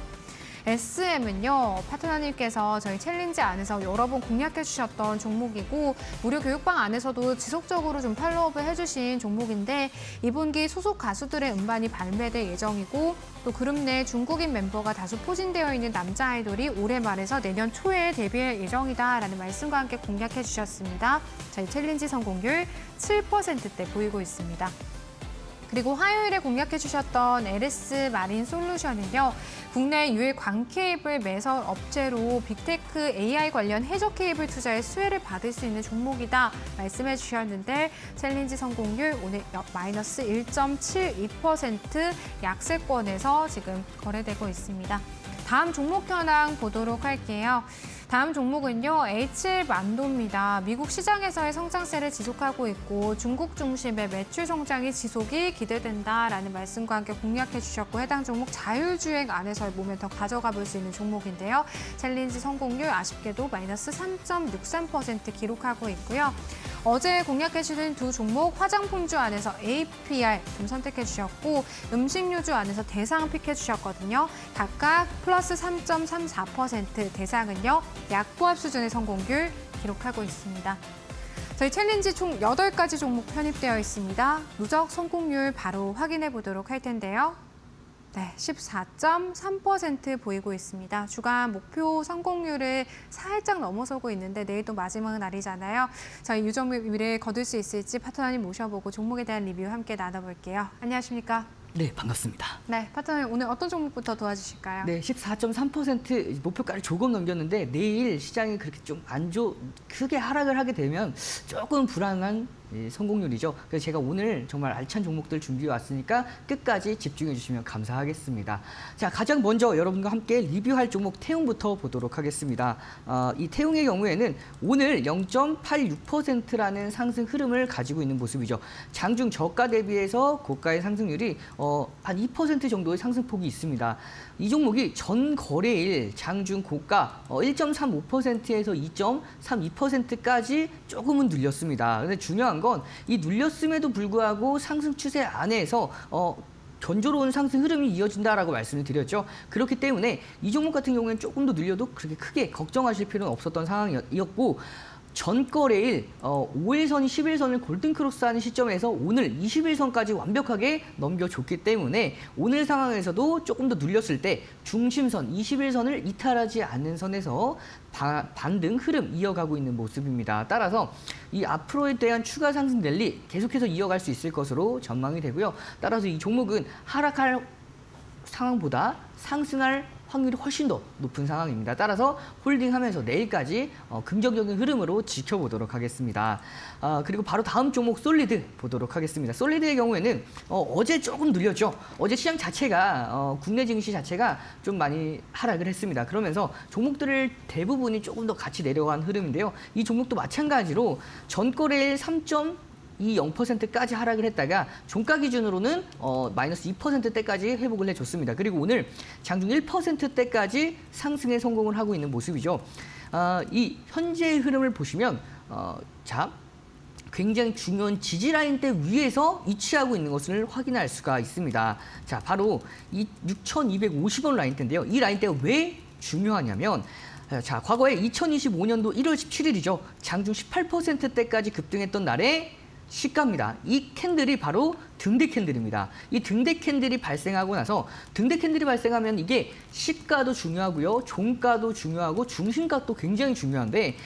SM은요, 파트너님께서 저희 챌린지 안에서 여러 번 공략해 주셨던 종목이고 무료 교육방 안에서도 지속적으로 좀 팔로우업을 해주신 종목인데 2분기 소속 가수들의 음반이 발매될 예정이고 또 그룹 내 중국인 멤버가 다수 포진되어 있는 남자 아이돌이 올해 말에서 내년 초에 데뷔할 예정이다라는 말씀과 함께 공략해 주셨습니다. 저희 챌린지 성공률 7%대 보이고 있습니다. 그리고 화요일에 공략해 주셨던 LS 마린 솔루션은요. 국내 유일 광 케이블 매설 업체로 빅테크 AI 관련 해저 케이블 투자에 수혜를 받을 수 있는 종목이다 말씀해 주셨는데 챌린지 성공률 오늘 마이너스 1.72% 약세권에서 지금 거래되고 있습니다. 다음 종목 현황 보도록 할게요. 다음 종목은요, HL만도입니다. 미국 시장에서의 성장세를 지속하고 있고 중국 중심의 매출 성장이 지속이 기대된다라는 말씀과 함께 공략해 주셨고 해당 종목 자율주행 안에서의 모멘텀 가져가 볼 수 있는 종목인데요. 챌린지 성공률 아쉽게도 마이너스 3.63% 기록하고 있고요. 어제 공략해 주신 두 종목 화장품주 안에서 APR 좀 선택해 주셨고 음식료주 안에서 대상 픽해 주셨거든요. 각각 플러스 3.34%, 대상은요 약보합 수준의 성공률 기록하고 있습니다. 저희 챌린지 총 8가지 종목 편입되어 있습니다. 누적 성공률 바로 확인해 보도록 할 텐데요. 네, 14.3% 보이고 있습니다. 주간 목표 성공률을 살짝 넘어서고 있는데 내일 또 마지막 날이잖아요. 저희 유종목 미래 거둘 수 있을지 파트너님 모셔보고 종목에 대한 리뷰 함께 나눠볼게요. 안녕하십니까? 네, 반갑습니다. 네, 파트너님 오늘 어떤 종목부터 도와주실까요? 네, 14.3% 목표가를 조금 넘겼는데 내일 시장이 그렇게 좀 크게 하락을 하게 되면 조금 불안한 성공률이죠. 그래서 제가 오늘 정말 알찬 종목들 준비해 왔으니까 끝까지 집중해 주시면 감사하겠습니다. 자, 가장 먼저 여러분과 함께 리뷰할 종목 태웅부터 보도록 하겠습니다. 이 태웅의 경우에는 오늘 0.86%라는 상승 흐름을 가지고 있는 모습이죠. 장중 저가 대비해서 고가의 상승률이 한 2% 정도의 상승폭이 있습니다. 이 종목이 전 거래일 장중 고가 1.35%에서 2.32%까지 조금은 눌렸습니다. 근데 중요한 건 이 눌렸음에도 불구하고 상승 추세 안에서 견조로운 상승 흐름이 이어진다라고 말씀을 드렸죠. 그렇기 때문에 이 종목 같은 경우에는 조금 더 눌려도 그렇게 크게 걱정하실 필요는 없었던 상황이었고 전 거래일 5일선이 11선을 골든크로스하는 시점에서 오늘 21선까지 완벽하게 넘겨줬기 때문에 오늘 상황에서도 조금 더 눌렸을 때 중심선 21선을 이탈하지 않는 선에서 반등 흐름 이어가고 있는 모습입니다. 따라서 이 앞으로에 대한 추가 상승 랠리 계속해서 이어갈 수 있을 것으로 전망이 되고요. 따라서 이 종목은 하락할 상황보다 상승할 확률이 훨씬 더 높은 상황입니다. 따라서 홀딩하면서 내일까지 긍정적인 흐름으로 지켜보도록 하겠습니다. 그리고 바로 다음 종목 솔리드 보도록 하겠습니다. 솔리드의 경우에는 어제 조금 눌렸죠. 어제 시장 자체가 국내 증시 자체가 좀 많이 하락을 했습니다. 그러면서 종목들을 대부분이 조금 더 같이 내려간 흐름인데요. 이 종목도 마찬가지로 전거래일 0%까지 하락을 했다가 종가 기준으로는 마이너스 2%대까지 회복을 해줬습니다. 그리고 오늘 장중 1%대까지 상승에 성공을 하고 있는 모습이죠. 이 현재의 흐름을 보시면 자 굉장히 중요한 지지라인대 위에서 위치하고 있는 것을 확인할 수가 있습니다. 자, 바로 이 6,250원 라인대인데요. 이 라인대가 왜 중요하냐면 자, 과거에 2025년도 1월 17일이죠. 장중 18%대까지 급등했던 날에 시가입니다. 이 캔들이 바로 등대 캔들입니다. 이 등대 캔들이 발생하고 나서 등대 캔들이 발생하면 이게 시가도 중요하고요. 종가도 중요하고 중심가도 굉장히 중요한데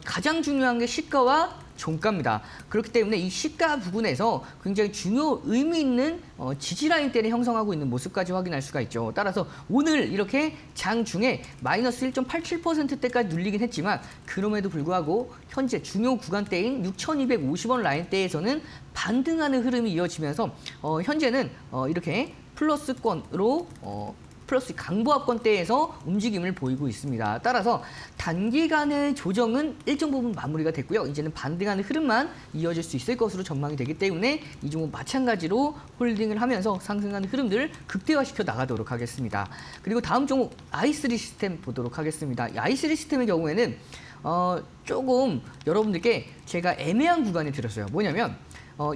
가장 중요한 게 시가와 종가입니다. 그렇기 때문에 이 시가 부분에서 굉장히 중요 의미 있는 지지라인대를 형성하고 있는 모습까지 확인할 수가 있죠. 따라서 오늘 이렇게 장중에 마이너스 1.87%대까지 눌리긴 했지만 그럼에도 불구하고 현재 중요 구간대인 6,250원 라인대에서는 반등하는 흐름이 이어지면서 현재는 이렇게 플러스권으로 플러스 강보합권대에서 움직임을 보이고 있습니다. 따라서 단기간의 조정은 일정 부분 마무리가 됐고요. 이제는 반등하는 흐름만 이어질 수 있을 것으로 전망이 되기 때문에 이 종목 마찬가지로 홀딩을 하면서 상승하는 흐름들을 극대화시켜 나가도록 하겠습니다. 그리고 다음 종목 i3 시스템 보도록 하겠습니다. 이 i3 시스템의 경우에는 조금 여러분들께 제가 애매한 구간에 들었어요. 뭐냐면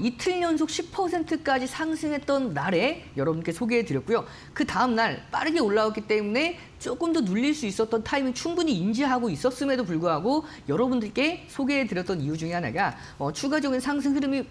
이틀 연속 10%까지 상승했던 날에 여러분께 소개해드렸고요. 그 다음 날 빠르게 올라왔기 때문에 조금 더 눌릴 수 있었던 타이밍 충분히 인지하고 있었음에도 불구하고 여러분들께 소개해드렸던 이유 중에 하나가 추가적인 상승 흐름이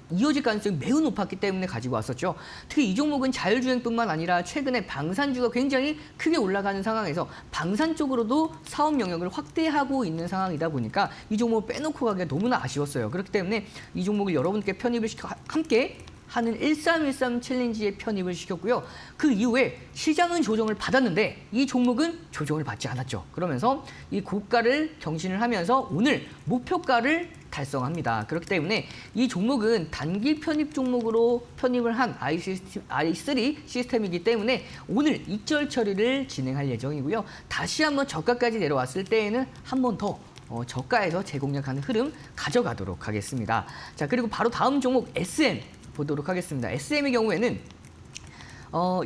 이어질 가능성이 매우 높았기 때문에 가지고 왔었죠. 특히 이 종목은 자율주행뿐만 아니라 최근에 방산주가 굉장히 크게 올라가는 상황에서 방산 쪽으로도 사업 영역을 확대하고 있는 상황이다 보니까 이 종목을 빼놓고 가기가 너무나 아쉬웠어요. 그렇기 때문에 이 종목을 여러분께 편입을 시켜 함께 하는 1313 챌린지에 편입을 시켰고요. 그 이후에 시장은 조정을 받았는데 이 종목은 조정을 받지 않았죠. 그러면서 이 고가를 경신을 하면서 오늘 목표가를 달성합니다. 그렇기 때문에 이 종목은 단기 편입 종목으로 편입을 한 i3 시스템이기 때문에 오늘 익절 처리를 진행할 예정이고요. 다시 한번 저가까지 내려왔을 때에는 한 번 더 저가에서 재공략하는 흐름 가져가도록 하겠습니다. 자, 그리고 바로 다음 종목 SM 보도록 하겠습니다. SM의 경우에는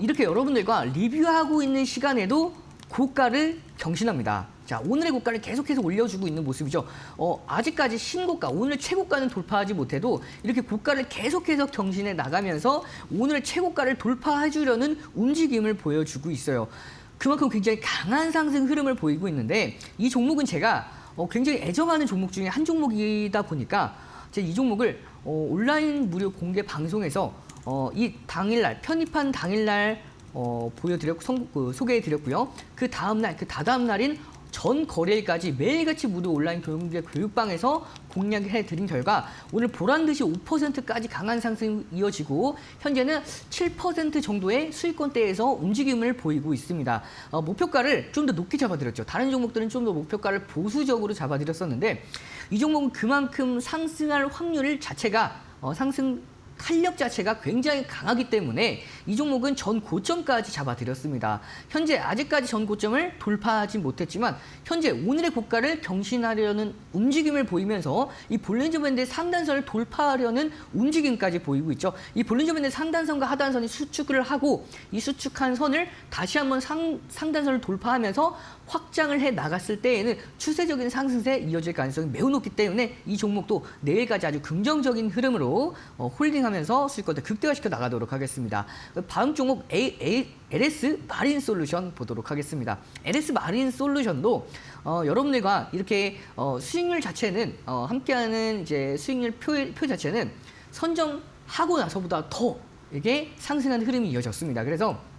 이렇게 여러분들과 리뷰하고 있는 시간에도 고가를 경신합니다. 자, 오늘의 고가를 계속해서 올려주고 있는 모습이죠. 아직까지 신고가, 오늘 최고가는 돌파하지 못해도 이렇게 고가를 계속해서 경신해 나가면서 오늘 최고가를 돌파해 주려는 움직임을 보여주고 있어요. 그만큼 굉장히 강한 상승 흐름을 보이고 있는데 이 종목은 제가 굉장히 애정하는 종목 중에 한 종목이다 보니까 제가 이 종목을 온라인 무료 공개 방송에서 이 당일날 편입한 당일날 소개해드렸고요. 그 다음날, 그 다다음 날인 전 거래일까지 매일같이 무료 온라인 교육방에서 공략해드린 결과 오늘 보란듯이 5%까지 강한 상승이 이어지고 현재는 7% 정도의 수익권대에서 움직임을 보이고 있습니다. 목표가를 좀 더 높게 잡아드렸죠. 다른 종목들은 좀 더 목표가를 보수적으로 잡아드렸었는데 이 종목은 그만큼 상승할 확률 자체가 상승 탄력 자체가 굉장히 강하기 때문에 이 종목은 전 고점까지 잡아드렸습니다. 현재 아직까지 전 고점을 돌파하지 못했지만 현재 오늘의 고가를 경신하려는 움직임을 보이면서 이 볼린저 밴드의 상단선을 돌파하려는 움직임까지 보이고 있죠. 이 볼린저 밴드의 상단선과 하단선이 수축을 하고 이 수축한 선을 다시 한번 상단선을 돌파하면서 확장을 해 나갔을 때에는 추세적인 상승세에 이어질 가능성이 매우 높기 때문에 이 종목도 내일까지 아주 긍정적인 흐름으로 홀딩하면서 수익권을 극대화시켜 나가도록 하겠습니다. 다음 종목 LS 마린 솔루션 보도록 하겠습니다. LS 마린 솔루션도 여러분들과 이렇게 수익률 자체는 함께하는 이제 수익률 표 자체는 선점하고 나서보다 더 이게 상승하는 흐름이 이어졌습니다. 그래서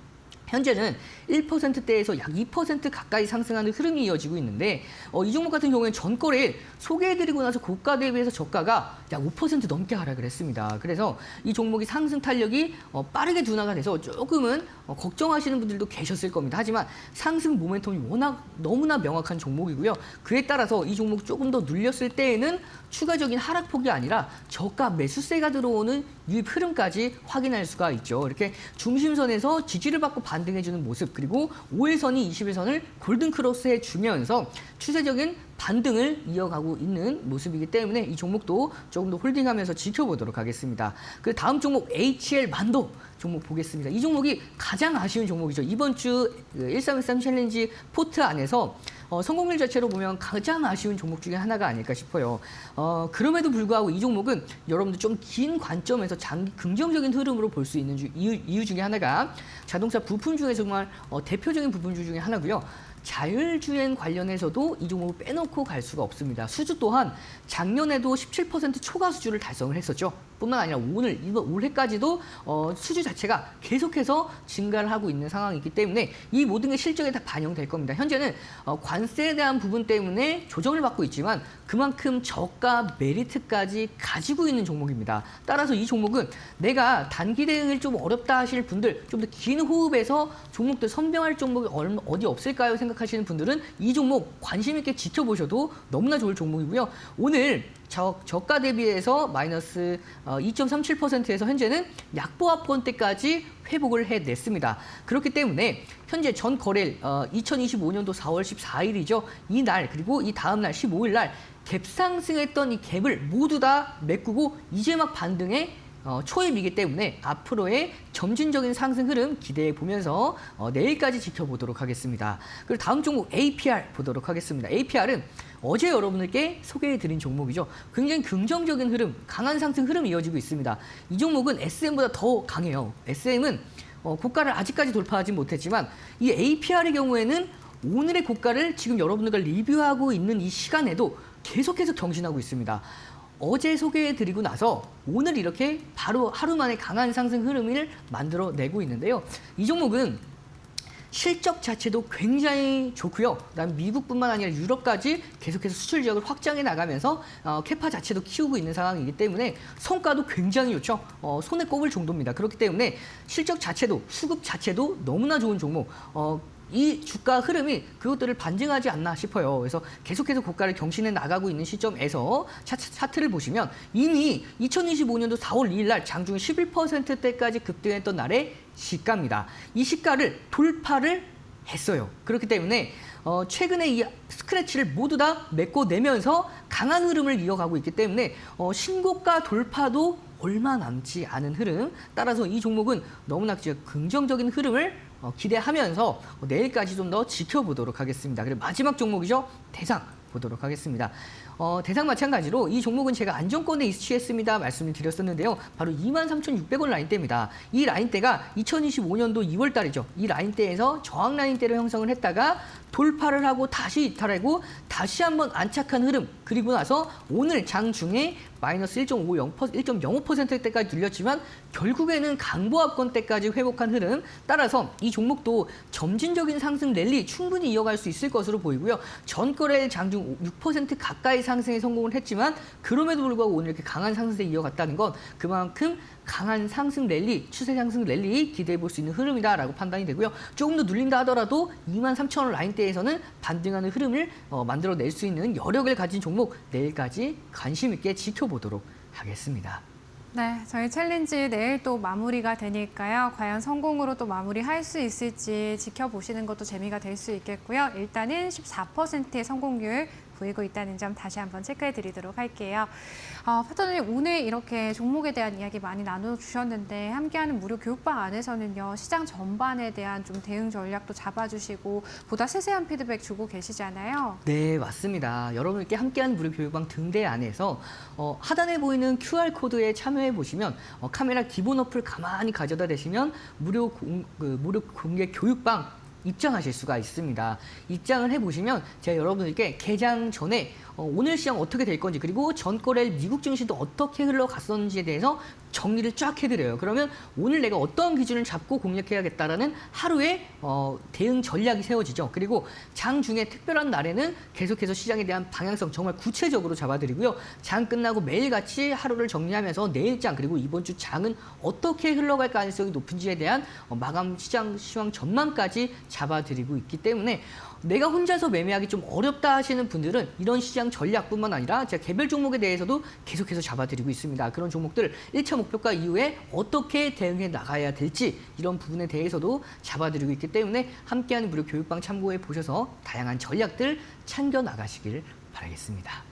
현재는 1%대에서 약 2% 가까이 상승하는 흐름이 이어지고 있는데 이 종목 같은 경우에는 전거래일 소개해드리고 나서 고가 대비해서 저가가 약 5% 넘게 하락을 했습니다. 그래서 이 종목이 상승 탄력이 빠르게 둔화가 돼서 조금은 걱정하시는 분들도 계셨을 겁니다. 하지만 상승 모멘텀이 워낙 너무나 명확한 종목이고요. 그에 따라서 이 종목 조금 더 눌렸을 때에는 추가적인 하락폭이 아니라 저가 매수세가 들어오는 유입 흐름까지 확인할 수가 있죠. 이렇게 중심선에서 지지를 받고 반등해주는 모습 그리고 5일선이 21선을 골든크로스 해주면서 추세적인 반등을 이어가고 있는 모습이기 때문에 이 종목도 조금 더 홀딩하면서 지켜보도록 하겠습니다. 그 다음 종목 HL 만도 종목 보겠습니다. 이 종목이 가장 아쉬운 종목이죠. 이번 주 1313 챌린지 포트 안에서 성공률 자체로 보면 가장 아쉬운 종목 중에 하나가 아닐까 싶어요. 그럼에도 불구하고 이 종목은 여러분들 좀 긴 관점에서 긍정적인 흐름으로 볼 수 있는 이유 중에 하나가 자동차 부품 중에 정말 대표적인 부품주 중에 하나고요. 자율주행 관련해서도 이 종목을 빼놓고 갈 수가 없습니다. 수주 또한 작년에도 17% 초과 수주를 달성을 했었죠. 뿐만 아니라 이번 올해까지도 수주 자체가 계속해서 증가를 하고 있는 상황이기 때문에 이 모든 게 실적에 다 반영될 겁니다. 현재는 관세에 대한 부분 때문에 조정을 받고 있지만 그만큼 저가 메리트까지 가지고 있는 종목입니다. 따라서 이 종목은 내가 단기 대응을 좀 어렵다 하실 분들, 좀 더 긴 호흡에서 종목들 선병할 종목이 어디 없을까요? 생각하시는 분들은 이 종목 관심 있게 지켜보셔도 너무나 좋을 종목이고요. 오늘 저가 대비해서 마이너스 2.37%에서 현재는 약보합권대까지 회복을 해냈습니다. 그렇기 때문에 현재 전 거래일 2025년도 4월 14일이죠. 이 날 그리고 이 다음 날 15일 날 갭 상승했던 이 갭을 모두 다 메꾸고 이제 막 반등에 초입이기 때문에 앞으로의 점진적인 상승 흐름 기대해 보면서 내일까지 지켜보도록 하겠습니다. 그리고 다음 종목 APR 보도록 하겠습니다. APR은 어제 여러분들께 소개해드린 종목이죠. 굉장히 긍정적인 흐름, 강한 상승 흐름이 이어지고 있습니다. 이 종목은 SM보다 더 강해요. SM은 고가를 아직까지 돌파하지 못했지만 이 APR의 경우에는 오늘의 고가를 지금 여러분들과 리뷰하고 있는 이 시간에도 계속해서 경신하고 있습니다. 어제 소개해드리고 나서 오늘 이렇게 바로 하루 만에 강한 상승 흐름을 만들어내고 있는데요. 이 종목은 실적 자체도 굉장히 좋고요. 그다음 미국뿐만 아니라 유럽까지 계속해서 수출 지역을 확장해 나가면서 캐파 자체도 키우고 있는 상황이기 때문에 성과도 굉장히 좋죠. 손에 꼽을 정도입니다. 그렇기 때문에 실적 자체도 수급 자체도 너무나 좋은 종목. 이 주가 흐름이 그것들을 반증하지 않나 싶어요. 그래서 계속해서 고가를 경신해 나가고 있는 시점에서 차트를 보시면 이미 2025년도 4월 2일 날 장중 11%대까지 급등했던 날의 시가입니다. 이 시가를 돌파를 했어요. 그렇기 때문에 최근에 이 스크래치를 모두 다 메꿔내면서 강한 흐름을 이어가고 있기 때문에 신고가 돌파도 얼마 남지 않은 흐름. 따라서 이 종목은 너무나 긍정적인 흐름을 기대하면서 내일까지 좀 더 지켜보도록 하겠습니다. 그리고 마지막 종목이죠. 대상 보도록 하겠습니다. 대상 마찬가지로 이 종목은 제가 안정권에 이슈했습니다 말씀을 드렸었는데요. 바로 23,600원 라인대입니다. 이 라인대가 2025년도 2월 달이죠. 이 라인대에서 저항 라인대로 형성을 했다가 돌파를 하고 다시 이탈하고 다시 한번 안착한 흐름, 그리고 나서 오늘 장중에 마이너스 1.05%대까지 눌렸지만 결국에는 강보합권대까지 회복한 흐름, 따라서 이 종목도 점진적인 상승 랠리 충분히 이어갈 수 있을 것으로 보이고요. 전거래일 장중 6% 가까이 상승에 성공을 했지만 그럼에도 불구하고 오늘 이렇게 강한 상승세 이어갔다는 건 그만큼 강한 상승 랠리, 추세 상승 랠리 기대해 볼 수 있는 흐름이다라고 판단이 되고요. 조금 더 눌린다 하더라도 23,000원 라인대에서는 반등하는 흐름을 만들어낼 수 있는 여력을 가진 종목, 내일까지 관심 있게 지켜보도록 하겠습니다. 네, 저희 챌린지 내일 또 마무리가 되니까요. 과연 성공으로 또 마무리할 수 있을지 지켜보시는 것도 재미가 될 수 있겠고요. 일단은 14%의 성공률 보이고 있다는 점 다시 한번 체크해 드리도록 할게요. 파트너님, 오늘 이렇게 종목에 대한 이야기 많이 나눠주셨는데 함께하는 무료 교육방 안에서는요. 시장 전반에 대한 좀 대응 전략도 잡아주시고 보다 세세한 피드백 주고 계시잖아요. 네, 맞습니다. 여러분께 함께하는 무료 교육방 등대 안에서 하단에 보이는 QR코드에 참여해 보시면 카메라 기본 어플 가만히 가져다 대시면 무료 공개 교육방 입장하실 수가 있습니다. 입장을 해보시면 제가 여러분들께 개장 전에 오늘 시장 어떻게 될 건지, 그리고 전거래일 미국 증시도 어떻게 흘러갔었는지에 대해서 정리를 쫙 해드려요. 그러면 오늘 내가 어떤 기준을 잡고 공략해야겠다라는 하루의 대응 전략이 세워지죠. 그리고 장중에 특별한 날에는 계속해서 시장에 대한 방향성 정말 구체적으로 잡아드리고요. 장 끝나고 매일같이 하루를 정리하면서 내일 장, 그리고 이번 주 장은 어떻게 흘러갈 가능성이 높은지에 대한 마감 시장 전망까지 잡아드리고 있기 때문에 내가 혼자서 매매하기 좀 어렵다 하시는 분들은 이런 시장 전략뿐만 아니라 제가 개별 종목에 대해서도 계속해서 잡아드리고 있습니다. 그런 종목들 1차 목표가 이후에 어떻게 대응해 나가야 될지 이런 부분에 대해서도 잡아드리고 있기 때문에 함께하는 무료 교육방 참고해 보셔서 다양한 전략들 챙겨 나가시길 바라겠습니다.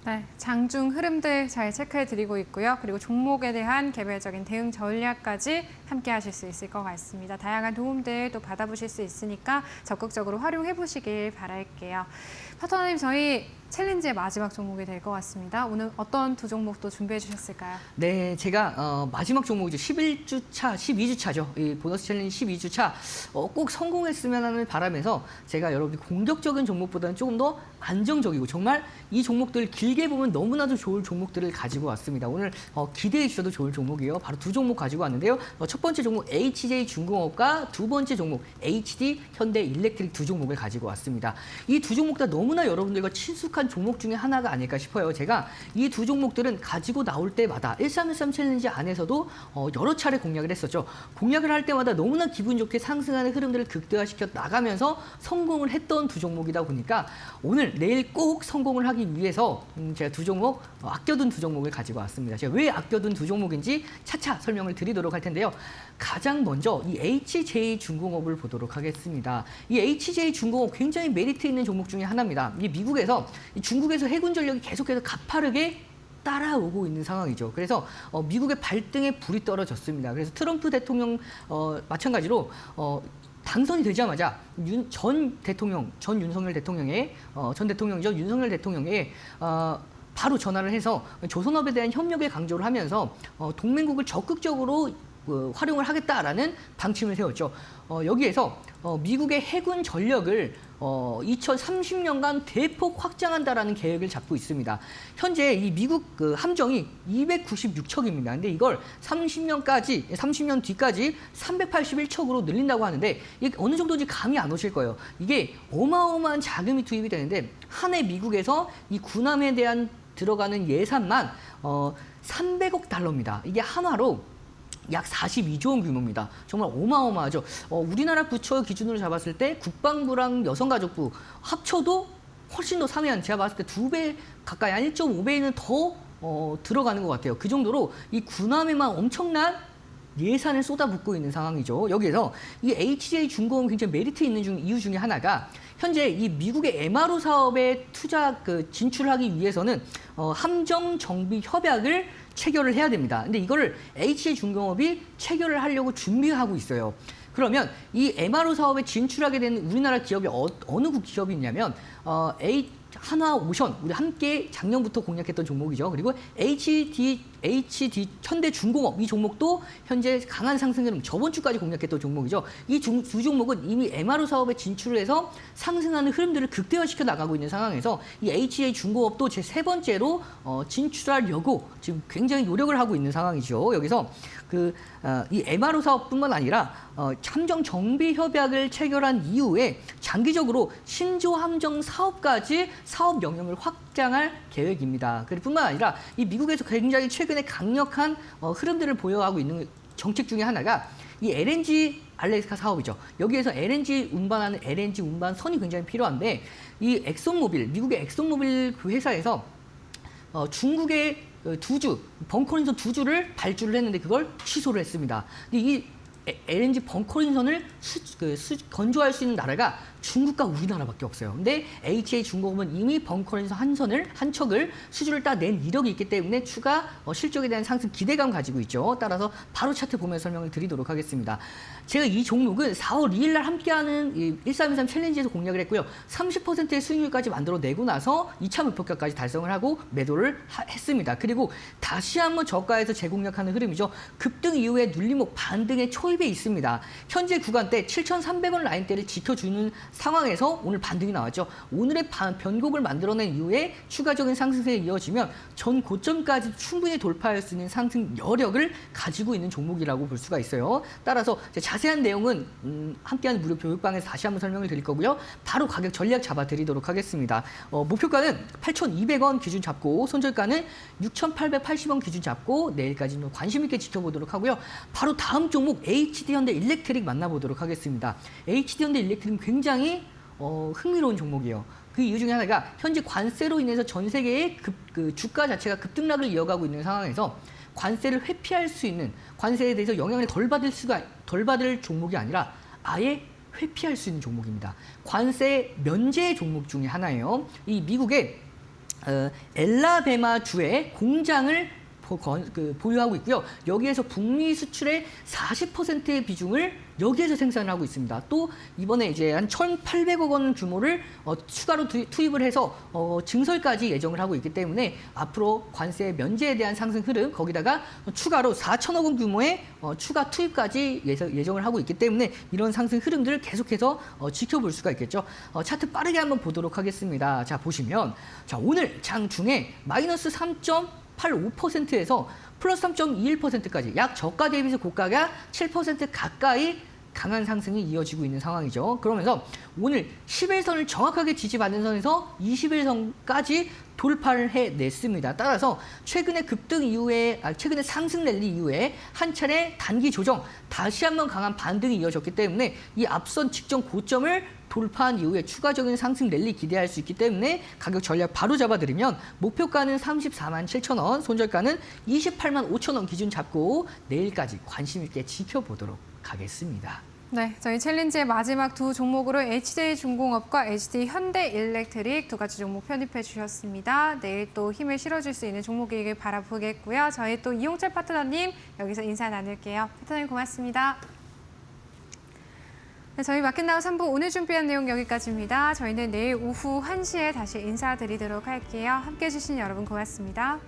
네, 장중 흐름들 잘 체크해 드리고 있고요. 그리고 종목에 대한 개별적인 대응 전략까지 함께 하실 수 있을 것 같습니다. 다양한 도움들 또 받아보실 수 있으니까 적극적으로 활용해 보시길 바랄게요. 파트너님, 저희 챌린지의 마지막 종목이 될 것 같습니다. 오늘 어떤 두 종목도 준비해 주셨을까요? 네, 제가 마지막 종목이죠. 11주차, 12주차죠. 이 보너스 챌린지 12주차 꼭 성공했으면 하는 바람에서 제가 여러분들 공격적인 종목보다는 조금 더 안정적이고 정말 이 종목들 길게 보면 너무나도 좋을 종목들을 가지고 왔습니다. 오늘 기대해 주셔도 좋을 종목이에요. 바로 두 종목 가지고 왔는데요. 첫 번째 종목 HJ중공업과 두 번째 종목 HD 현대일렉트릭 두 종목을 가지고 왔습니다. 이 두 종목 다 너무나 여러분들과 친숙한 종목 중에 하나가 아닐까 싶어요. 제가 이 두 종목들은 가지고 나올 때마다 1313 챌린지 안에서도 여러 차례 공략을 했었죠. 공략을 할 때마다 너무나 기분 좋게 상승하는 흐름들을 극대화시켜 나가면서 성공을 했던 두 종목이다 보니까 오늘 내일 꼭 성공을 하기 위해서 제가 두 종목 아껴둔 두 종목을 가지고 왔습니다. 제가 왜 아껴둔 두 종목인지 차차 설명을 드리도록 할 텐데요. 가장 먼저 이 HJ중공업을 보도록 하겠습니다. 이 HJ중공업 굉장히 메리트 있는 종목 중에 하나입니다. 이 미국에서 중국에서 해군 전력이 계속해서 가파르게 따라오고 있는 상황이죠. 그래서 미국의 발등에 불이 떨어졌습니다. 그래서 트럼프 대통령 마찬가지로 당선이 되자마자 전 윤석열 대통령의 전 대통령이죠. 윤석열 대통령의 바로 전화를 해서 조선업에 대한 협력을 강조를 하면서 동맹국을 적극적으로 활용을 하겠다라는 방침을 세웠죠. 여기에서 미국의 해군 전력을 2030년간 대폭 확장한다라는 계획을 잡고 있습니다. 현재 이 미국 함정이 296척입니다. 근데 이걸 30년 뒤까지 381척으로 늘린다고 하는데 이게 어느 정도인지 감이 안 오실 거예요. 이게 어마어마한 자금이 투입이 되는데 한 해 미국에서 이 군함에 대한 들어가는 예산만 300억 달러입니다. 이게 한화로 약 42조 원 규모입니다. 정말 어마어마하죠. 우리나라 부처 기준으로 잡았을 때 국방부랑 여성가족부 합쳐도 훨씬 더 상회한, 제가 봤을 때 2배 가까이, 한 1.5배는 더 들어가는 것 같아요. 그 정도로 이 군함에만 엄청난 예산을 쏟아붓고 있는 상황이죠. 여기에서 이 HJ중공업은 굉장히 메리트 있는 이유 중에 하나가 현재 이 미국의 MRO 사업에 진출하기 위해서는 함정 정비 협약을 체결을 해야 됩니다. 근데 이거를 HJ중공업이 체결을 하려고 준비하고 있어요. 그러면 이 MRO 사업에 진출하게 된 우리나라 기업이 어느 기업이 있냐면 한화 오션 우리 함께 작년부터 공략했던 종목이죠. 그리고 HD 현대중공업 이 종목도 현재 강한 상승 흐름 저번 주까지 공략했던 종목이죠. 이 두 종목은 이미 MRO 사업에 진출을 해서 상승하는 흐름들을 극대화시켜 나가고 있는 상황에서 이 HD중공업도 제 세 번째로 진출하려고 지금 굉장히 노력을 하고 있는 상황이죠. 여기서 이 MRO 사업뿐만 아니라 함정 정비 협약을 체결한 이후에 장기적으로 신조 함정 사업까지 사업 영역을 확장할 계획입니다. 뿐만 아니라 이 미국에서 굉장히 최근에 강력한 흐름들을 보여가고 있는 정책 중에 하나가 이 LNG 알래스카 사업이죠. 여기에서 LNG 운반하는 LNG 운반선이 굉장히 필요한데 이 엑손모빌, 미국의 엑손모빌 그 회사에서 중국의 벙커링선 2주를 발주를 했는데 그걸 취소를 했습니다. 근데 이 LNG 벙커링선을 건조할 수 있는 나라가 중국과 우리나라밖에 없어요. 근데 HA중공업은 이미 벙커링선 한 척을 수주를 다 낸 이력이 있기 때문에 추가 실적에 대한 상승 기대감 가지고 있죠. 따라서 바로 차트 보면서 설명을 드리도록 하겠습니다. 제가 이 종목은 4월 2일 날 함께하는 1323 챌린지에서 공략을 했고요. 30%의 수익률까지 만들어내고 나서 2차 목표가까지 달성을 하고 매도를 했습니다. 그리고 다시 한번 저가에서 재공략하는 흐름이죠. 급등 이후에 눌림목 반등의 초입에 있습니다. 현재 구간대 7,300원 라인대를 지켜주는 상황에서 오늘 반등이 나왔죠. 오늘의 변곡을 만들어낸 이후에 추가적인 상승세에 이어지면 전 고점까지 충분히 돌파할 수 있는 상승 여력을 가지고 있는 종목이라고 볼 수가 있어요. 따라서 자세한 내용은 함께하는 무료 교육방에서 다시 한번 설명을 드릴 거고요. 바로 가격 전략 잡아드리도록 하겠습니다. 목표가는 8,200원 기준 잡고 손절가는 6,880원 기준 잡고 내일까지 관심 있게 지켜보도록 하고요. 바로 다음 종목 HD현대 일렉트릭 만나보도록 하겠습니다. HD현대 일렉트릭은 굉장히 흥미로운 종목이에요. 그 이유 중에 하나가 현재 관세로 인해서 전 세계의 주가 자체가 급등락을 이어가고 있는 상황에서 관세를 회피할 수 있는 관세에 대해서 영향을 덜 받을 종목이 아니라 아예 회피할 수 있는 종목입니다. 관세 면제 종목 중에 하나예요. 이 미국의 엘라베마 주에 공장을 보유하고 있고요. 여기에서 북미 수출의 40%의 비중을 여기에서 생산을 하고 있습니다. 또 이번에 이제 한 1,800억 원 규모를 추가로 투입을 해서 증설까지 예정을 하고 있기 때문에 앞으로 관세 면제에 대한 상승 흐름 거기다가 추가로 4천억 원 규모의 추가 투입까지 예정을 하고 있기 때문에 이런 상승 흐름들을 계속해서 지켜볼 수가 있겠죠. 차트 빠르게 한번 보도록 하겠습니다. 자 보시면 자 오늘 장중에 마이너스 3.85%에서 플러스 3.21%까지 약 저가 대비해서 고가가 7% 가까이 강한 상승이 이어지고 있는 상황이죠. 그러면서 오늘 10일선을 정확하게 지지받는 선에서 20일선까지 돌파를 해냈습니다. 따라서 최근에 최근에 상승 랠리 이후에 한 차례 단기 조정, 다시 한번 강한 반등이 이어졌기 때문에 이 앞선 직전 고점을 돌파한 이후에 추가적인 상승 랠리 기대할 수 있기 때문에 가격 전략 바로 잡아드리면 목표가는 34만 7천 원, 손절가는 28만 5천 원 기준 잡고 내일까지 관심 있게 지켜보도록 하겠습니다. 네, 저희 챌린지의 마지막 두 종목으로 HD중공업과 HD현대일렉트릭 두 가지 종목 편입해 주셨습니다. 내일 또 힘을 실어줄 수 있는 종목이길 바라보겠고요. 저희 또 이용철 파트너님 여기서 인사 나눌게요. 파트너님 고맙습니다. 네, 저희 마켓나우 3부 오늘 준비한 내용 여기까지입니다. 저희는 내일 오후 1시에 다시 인사드리도록 할게요. 함께해 주신 여러분 고맙습니다.